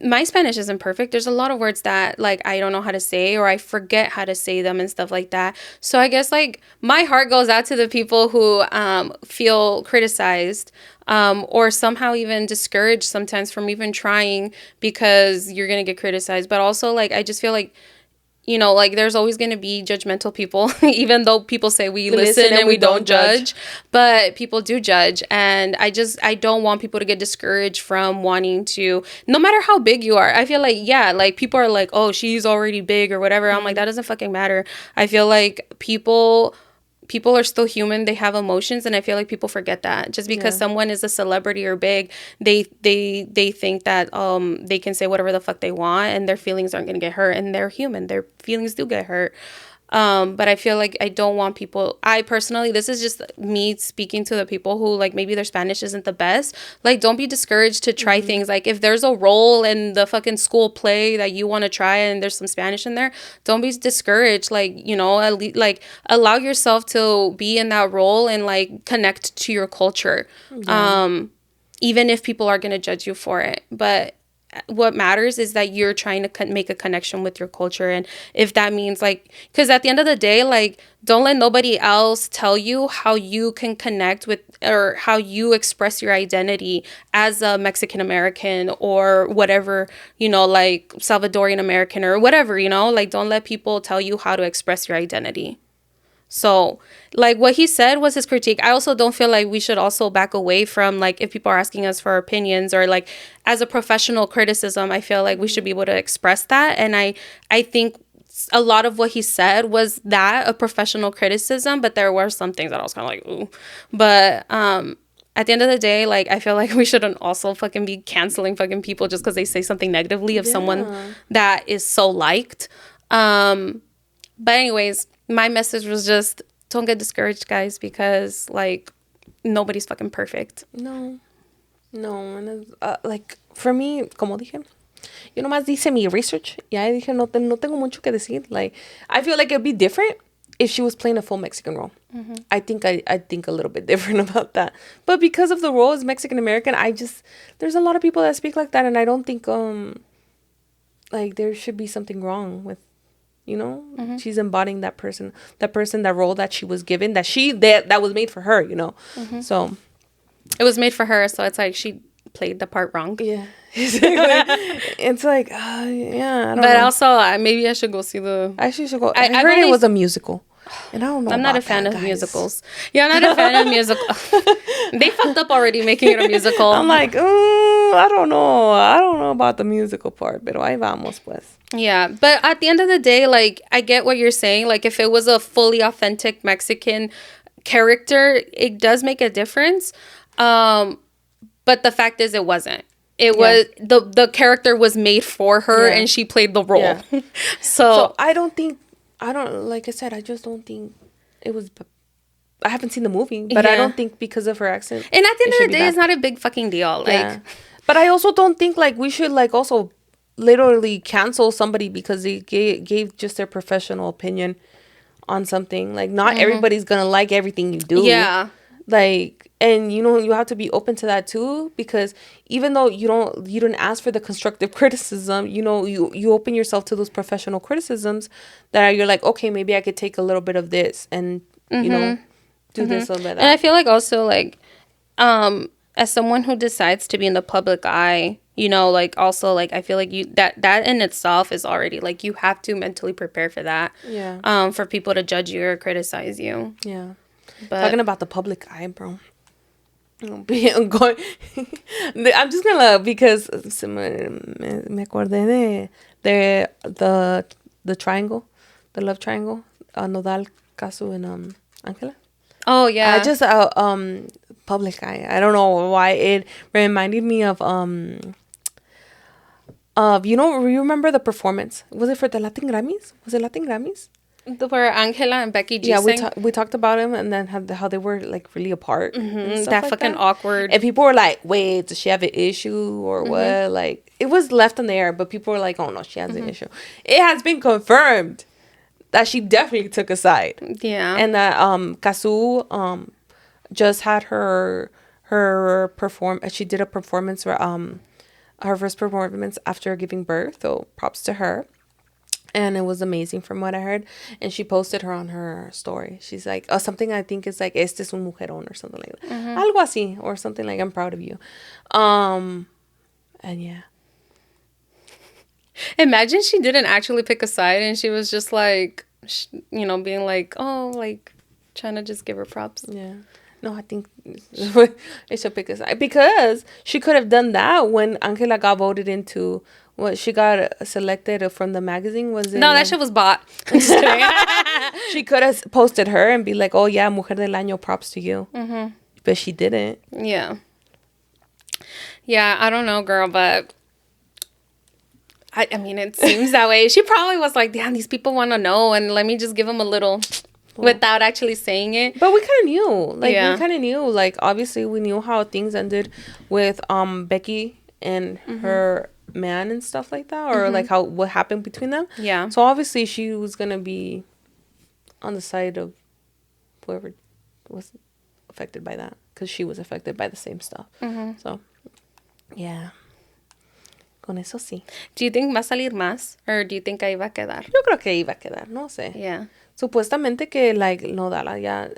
my Spanish isn't perfect. There's a lot of words that like I don't know how to say, or I forget how to say them and stuff like that. So I guess like my heart goes out to the people who feel criticized or somehow even discouraged sometimes from even trying because you're gonna get criticized. But also like I just feel like, you know, like there's always going to be judgmental people, even though people say we listen and we don't judge, but people do judge. And I don't want people to get discouraged from wanting to, no matter how big you are. I feel like, yeah, like people are like, oh, she's already big or whatever. I'm like, that doesn't fucking matter. I feel like people are still human. They have emotions, and I feel like people forget that. Just because someone is a celebrity or big, they think that they can say whatever the fuck they want and their feelings aren't going to get hurt, and they're human. Their feelings do get hurt. But I feel like I don't want people, I personally, this is just me speaking to the people who like maybe their Spanish isn't the best. Like, don't be discouraged to try things. Like, if there's a role in the fucking school play that you want to try and there's some Spanish in there, don't be discouraged. Like, you know, at least like allow yourself to be in that role and like connect to your culture. Even if people are going to judge you for it. But what matters is that you're trying to make a connection with your culture. And if that means like, because at the end of the day, like, don't let nobody else tell you how you can connect with or how you express your identity as a Mexican American or whatever, you know, like Salvadorian American or whatever, you know, like don't let people tell you how to express your identity. So, like, what he said was his critique. I also don't feel like we should also back away from, like, if people are asking us for our opinions or, like, as a professional criticism, I feel like we should be able to express that. And I think a lot of what he said was that, a professional criticism, but there were some things that I was kind of like, ooh. But at the end of the day, like, I feel like we shouldn't also fucking be canceling fucking people just because they say something negatively of someone that is so liked. But anyways, my message was just don't get discouraged, guys, because like nobody's fucking perfect. No. And like for me, como dije, yo nomás hice mi research. Ya dije, no tengo mucho que decir. Like, I feel like it'd be different if she was playing a full Mexican role. I think I think a little bit different about that. But because of the role as Mexican American, there's a lot of people that speak like that, and I don't think like there should be something wrong with, she's embodying that person, that role that she was given, that was made for her, So it was made for her, so it's like she played the part wrong. Yeah. It's like, yeah, I don't know. But also, maybe I should go see the... I actually should go. I heard it was a musical. And I don't know. I'm not a fan of musicals. Yeah, I'm not a fan of musicals. They fucked up already making it a musical. I'm like, I don't know. I don't know about the musical part, pero ahí vamos, pues. Yeah, but at the end of the day, like, I get what you're saying. Like, if it was a fully authentic Mexican character, it does make a difference. But the fact is, it wasn't. It was the character was made for her, and she played the role. Yeah. So like I said, I just don't think it was. I haven't seen the movie, but I don't think because of her accent. And at the end of the day, it's not a big fucking deal. Like, but I also don't think like we should like also literally cancel somebody because they gave just their professional opinion on something. Like, not everybody's gonna like everything you do. Yeah. Like, and you have to be open to that too, because even though you didn't ask for the constructive criticism, you open yourself to those professional criticisms that you're like, okay, maybe I could take a little bit of this and do this a little bit. And I feel like also like as someone who decides to be in the public eye, like also like I feel like that in itself is already like you have to mentally prepare for that. Yeah. For people to judge you or criticize you. Yeah. But talking about the public eye, bro. I'm just gonna, because me acordé de the triangle, the love triangle, Nodal, Casu, and Angela. Oh yeah. I just public eye. I don't know why it reminded me of you remember the performance? Was it for the Latin Grammys? Was it Latin Grammys? Where Angela and Becky G sang? We talked about him, and then how they were like really apart. That like fucking awkward. And people were like, "Wait, does she have an issue or what?" Like, it was left in the air, but people were like, "Oh no, she has an issue." It has been confirmed that she definitely took a side. Yeah, and that Kazu just had her She did a performance where her first performance after giving birth. So props to her. And it was amazing from what I heard. And she posted her on her story. She's like, something I think is like, este es un mujerón or something like that. Algo así. Or something like, I'm proud of you. And yeah. Imagine she didn't actually pick a side and she was just like, being like, oh, like trying to just give her props. Yeah. No, I think it should pick a side. Because she could have done that when Angela got voted into... What, she got selected from the magazine? Was it? No, that shit was bought. I'm just kidding. She could have posted her and be like, "Oh yeah, Mujer del Año, props to you." But she didn't. Yeah. Yeah, I don't know, girl, but I mean, it seems that way. She probably was like, "Damn, these people want to know, and let me just give them a little," without actually saying it. But we kind of knew. Like, we kind of knew. Like, obviously, we knew how things ended with Becky and her man and stuff like that, or like what happened between them. Yeah. So obviously she was gonna be on the side of whoever was affected by that, because she was affected by the same stuff. So yeah. Con eso sí. Do you think va a salir más, or do you think ahí va a quedar? Yo creo que iba a quedar, no sé. Yeah. Supuestamente que like Nodala ya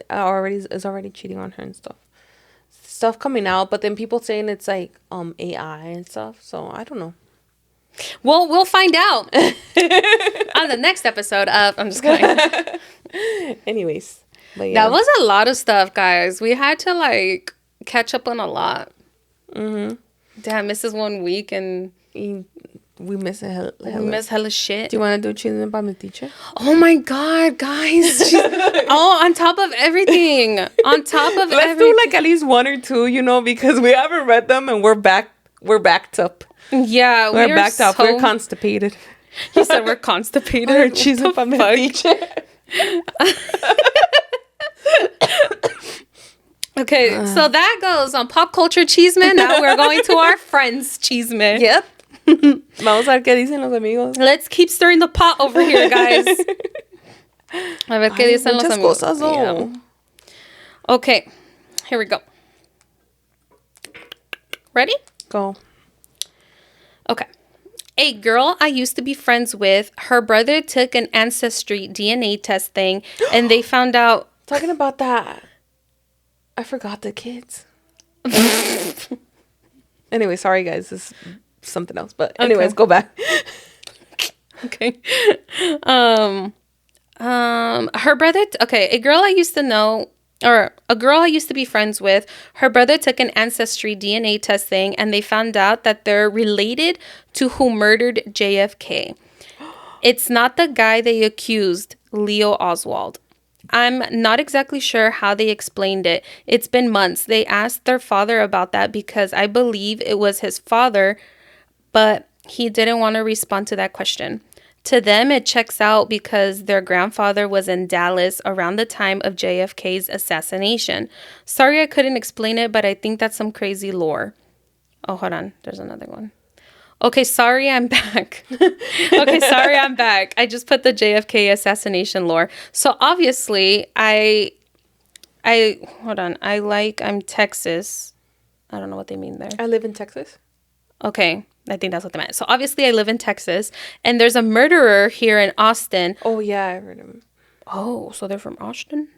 is already cheating on her and stuff coming out, but then people saying it's like AI and stuff. So I don't know. Well, we'll find out on the next episode of... I'm just kidding. Anyways. But yeah. That was a lot of stuff, guys. We had to, like, catch up on a lot. Damn, misses 1 week and... We miss hella. We miss hella shit. Do you want to do Chisme para mi teacher? Oh, my God, guys. On top of everything. On top of everything. Let's do, like, at least one or two, because we haven't read them and we're backed up. Yeah, we're backed up. We're constipated. You said we're constipated. We're Chisme para mi teacher. Okay, so that goes on pop culture chisme. Now we're going to our friends chisme. Yep. Vamos a ver qué dicen los amigos. Let's keep stirring the pot over here, guys. A ver qué Ay, dicen los muchas amigos. cosas, though. Yeah. Okay, here we go. Ready? Go. Okay. A girl I used to be friends with, her brother took an ancestry DNA testing and they found out. Talking about that, I forgot the kids. Anyway, sorry guys, this is something else. But anyways, Okay. go back. Okay. Her brother. Okay, a girl I used to know. Or a girl I used to be friends with, her brother took an ancestry DNA testing and they found out that they're related to who murdered JFK. It's not the guy they accused, Leo Oswald. I'm not exactly sure how they explained it. It's been months. They asked their father about that because I believe it was his father, but he didn't want to respond to that question. To them, it checks out because their grandfather was in Dallas around the time of JFK's assassination. Sorry I couldn't explain it, but I think that's some crazy lore. Oh, hold on. There's another one. Okay, sorry, I'm back. Okay, sorry, I'm back. I just put the JFK assassination lore. So obviously, hold on. I'm Texas. I don't know what they mean there. I live in Texas. Okay, I think that's what they meant. So obviously I live in Texas and there's a murderer here in Austin. Oh, yeah, I heard him. Oh, so they're from Austin?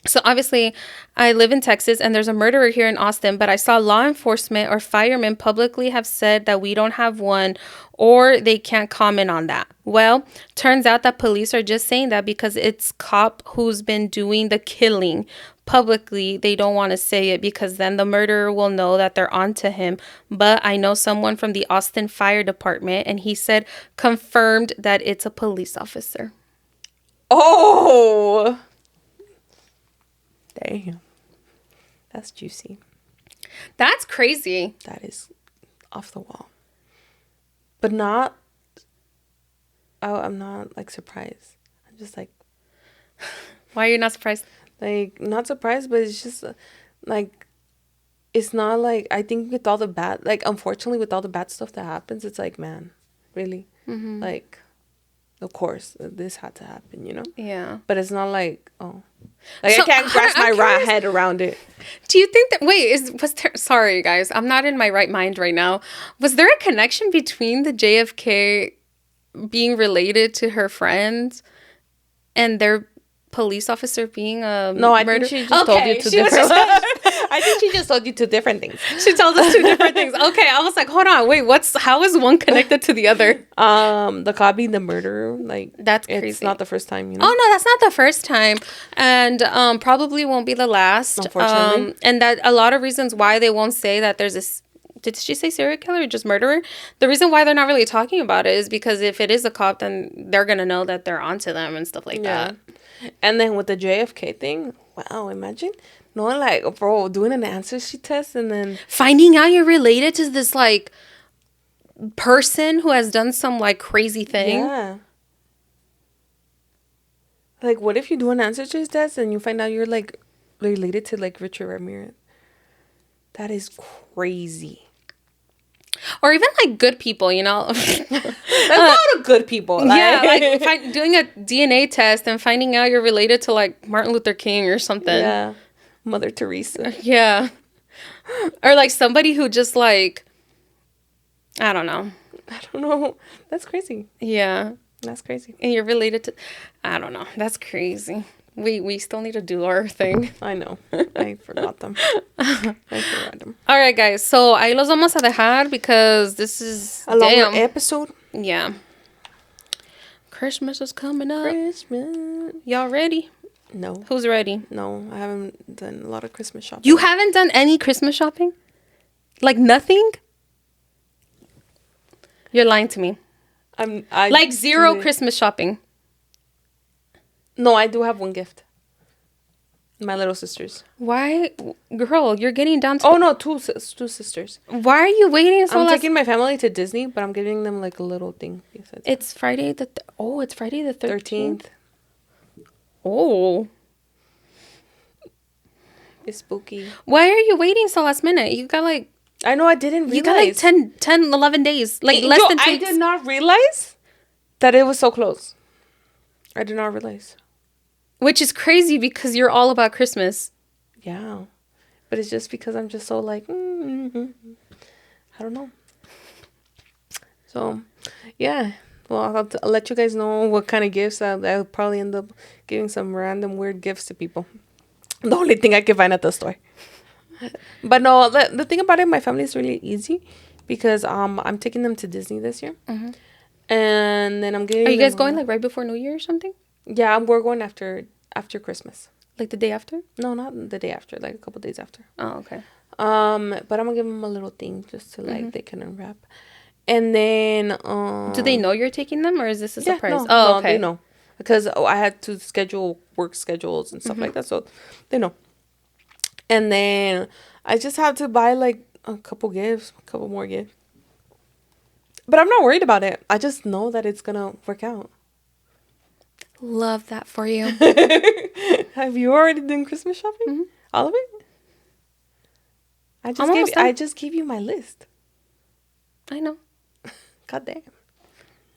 So obviously I live in Texas and there's a murderer here in Austin, but I saw law enforcement or firemen publicly have said that we don't have one or they can't comment on that. Well, turns out that police are just saying that because it's cop who's been doing the killing. Publicly, they don't want to say it because then the murderer will know that they're onto him. But I know someone from the Austin Fire Department and he said confirmed that it's a police officer. Oh! Damn. That's juicy. That's crazy. That is off the wall. But not... Oh, I'm not, like, surprised. I'm just, like... Why are you not surprised? Like, not surprised, but it's just, like... It's not, like... I think with all the bad... Like, unfortunately, with all the bad stuff that happens, it's like, man, really? Mm-hmm. Like, of course, this had to happen, you know? Yeah. But it's not like, oh... Like, So, I can't grasp my head around it. Do you think that... Wait, sorry, guys. I'm not in my right mind right now. Was there a connection between the JFK being related to her friends and their police officer being a No, I murderer? think she just told you two different... I think she just told you two different things. She told us two different things. Okay, I was like, hold on, wait, how is one connected to the other? The cop being the murderer, like, that's crazy. It's not the first time, you know. Oh no, that's not the first time, and probably won't be the last. Unfortunately, and that a lot of reasons why they won't say that there's this. Did she say serial killer or just murderer? The reason why they're not really talking about it is because if it is a cop, then they're gonna know that they're onto them and stuff like that. And then with the JFK thing, wow, imagine. No, like, bro, doing an ancestry test and then... Finding out you're related to this, like, person who has done some, like, crazy thing. Yeah. Like, what if you do an ancestry test and you find out you're, like, related to, like, Richard Ramirez? That is crazy. Or even, like, good people, you know? There's a lot of good people. Like. Yeah, like, doing a DNA test and finding out you're related to, like, Martin Luther King or something. Yeah. Mother Teresa. Yeah. Or like somebody who just like, I don't know. That's crazy. Yeah. That's crazy. And you're related to, I don't know. That's crazy. We still need to do our thing. I know. I forgot them. All right, guys. So ahí los vamos a dejar because this is a longer episode. Yeah. Christmas is coming up. Christmas. Y'all ready? No. Who's ready? No, I haven't done a lot of Christmas shopping. You haven't done any Christmas shopping? Like nothing? You're lying to me. I like zero Christmas shopping. No, I do have one gift. My little sisters. Why? Girl, you're getting down to... Oh, no, two sisters. Why are you waiting so long? I'm taking my family to Disney, but I'm giving them like a little thing. It's Friday the... it's Friday the 13th. Oh. It's spooky. Why are you waiting so last minute? You got like... I know, I didn't realize. You got like 10, 11 days. Like less than 2 weeks. I did not realize that it was so close. I did not realize. Which is crazy because you're all about Christmas. Yeah. But it's just because I'm just so like, I don't know. So, yeah. Well, I'll let you guys know what kind of gifts. I'll probably end up giving some random weird gifts to people. The only thing I can find at the store. But no, the thing about it, my family is really easy because I'm taking them to Disney this year. Mm-hmm. And then I'm getting. Are you guys going like right before New Year or something? Yeah, we're going after Christmas. Like the day after? No, not the day after. Like a couple days after. Oh, okay. But I'm gonna give them a little thing just to like they can unwrap. And then do they know you're taking them, or is this a surprise? No, oh, no, okay. They know because I had to schedule work schedules and stuff like that, so they know. And then I just had to buy like a couple more gifts. But I'm not worried about it. I just know that it's gonna work out. Love that for you. Have you already done Christmas shopping? Mm-hmm. All of it? I just gave you my list. I know. God damn.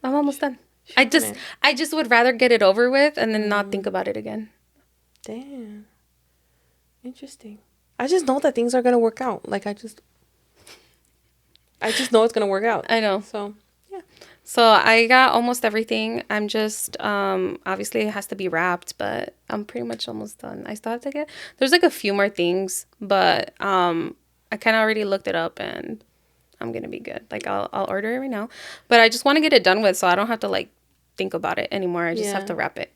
I'm almost done. I just would rather get it over with and then not think about it again. Damn. Interesting. I just know that things are gonna work out. Like I just know it's gonna work out. I know. So yeah. So I got almost everything. I'm just obviously it has to be wrapped, but I'm pretty much almost done. I still have to there's like a few more things, but I kind of already looked it up and I'm gonna be good. Like I'll order it right now, but I just want to get it done with so I don't have to like think about it anymore. I just have to wrap it.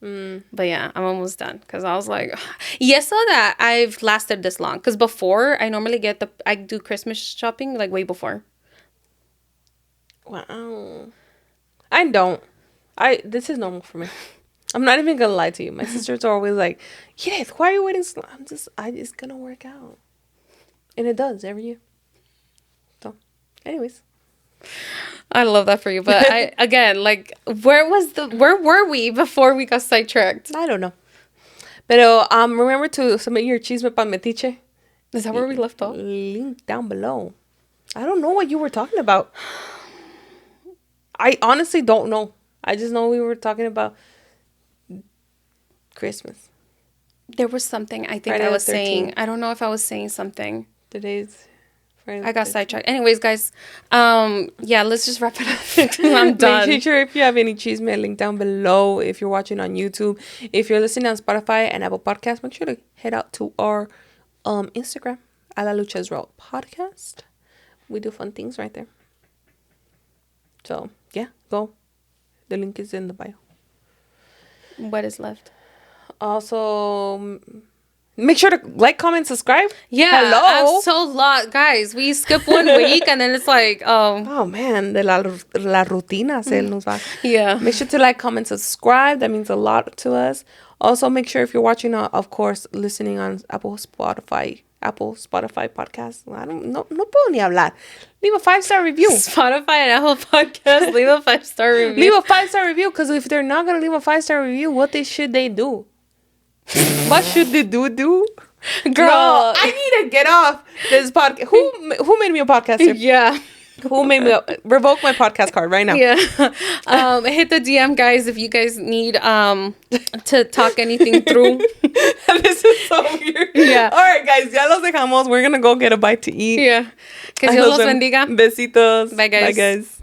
But yeah, I'm almost done because I was like, yes, so that I've lasted this long. Because before I normally I do Christmas shopping like way before. Wow. I don't. This is normal for me. I'm not even gonna lie to you. My sisters are always like, yes, why are you waiting so long? It's gonna work out. And it does every year. So, anyways. I love that for you. But again, like, where were we before we got sidetracked? I don't know. Pero remember to submit your Chisme pa metiche. Is that where we left off? Link down below. I don't know what you were talking about. I honestly don't know. I just know we were talking about Christmas. There was something I think Friday I was the 13th. saying. I don't know if I was saying something. Today's Friday. I got sidetracked. Anyways, guys, yeah, let's just wrap it up. I'm done. Make sure if you have any Chisme, link down below. If you're watching on YouTube, if you're listening on Spotify and Apple Podcasts, make sure to head out to our Instagram, a la Lucha's Road Podcast. We do fun things right there. So yeah, go. The link is in the bio. What is left? Also, make sure to like, comment, subscribe. Yeah. Hello. I'm so lost. Guys, we skip 1 week and then it's like, Oh man, la rutina se nos va. Yeah. Make sure to like, comment, subscribe. That means a lot to us. Also, make sure if you're watching, of course, listening on Apple Spotify podcast. No puedo ni hablar. Leave a 5-star review. Spotify and Apple Podcast, leave a 5-star review. Leave a 5-star review, because if they're not gonna leave a 5-star review, what should they do? What should they do? Girl, No. I need to get off this podcast. Who made me a podcaster? Yeah. Who made me revoke my podcast card right now? Yeah. Hit the DM, guys, if you guys need to talk anything through. This is so weird. Yeah. All right, guys. Ya los dejamos. We're gonna go get a bite to eat. Yeah. Que Dios los bendiga. Besitos. Bye, guys. Bye, guys.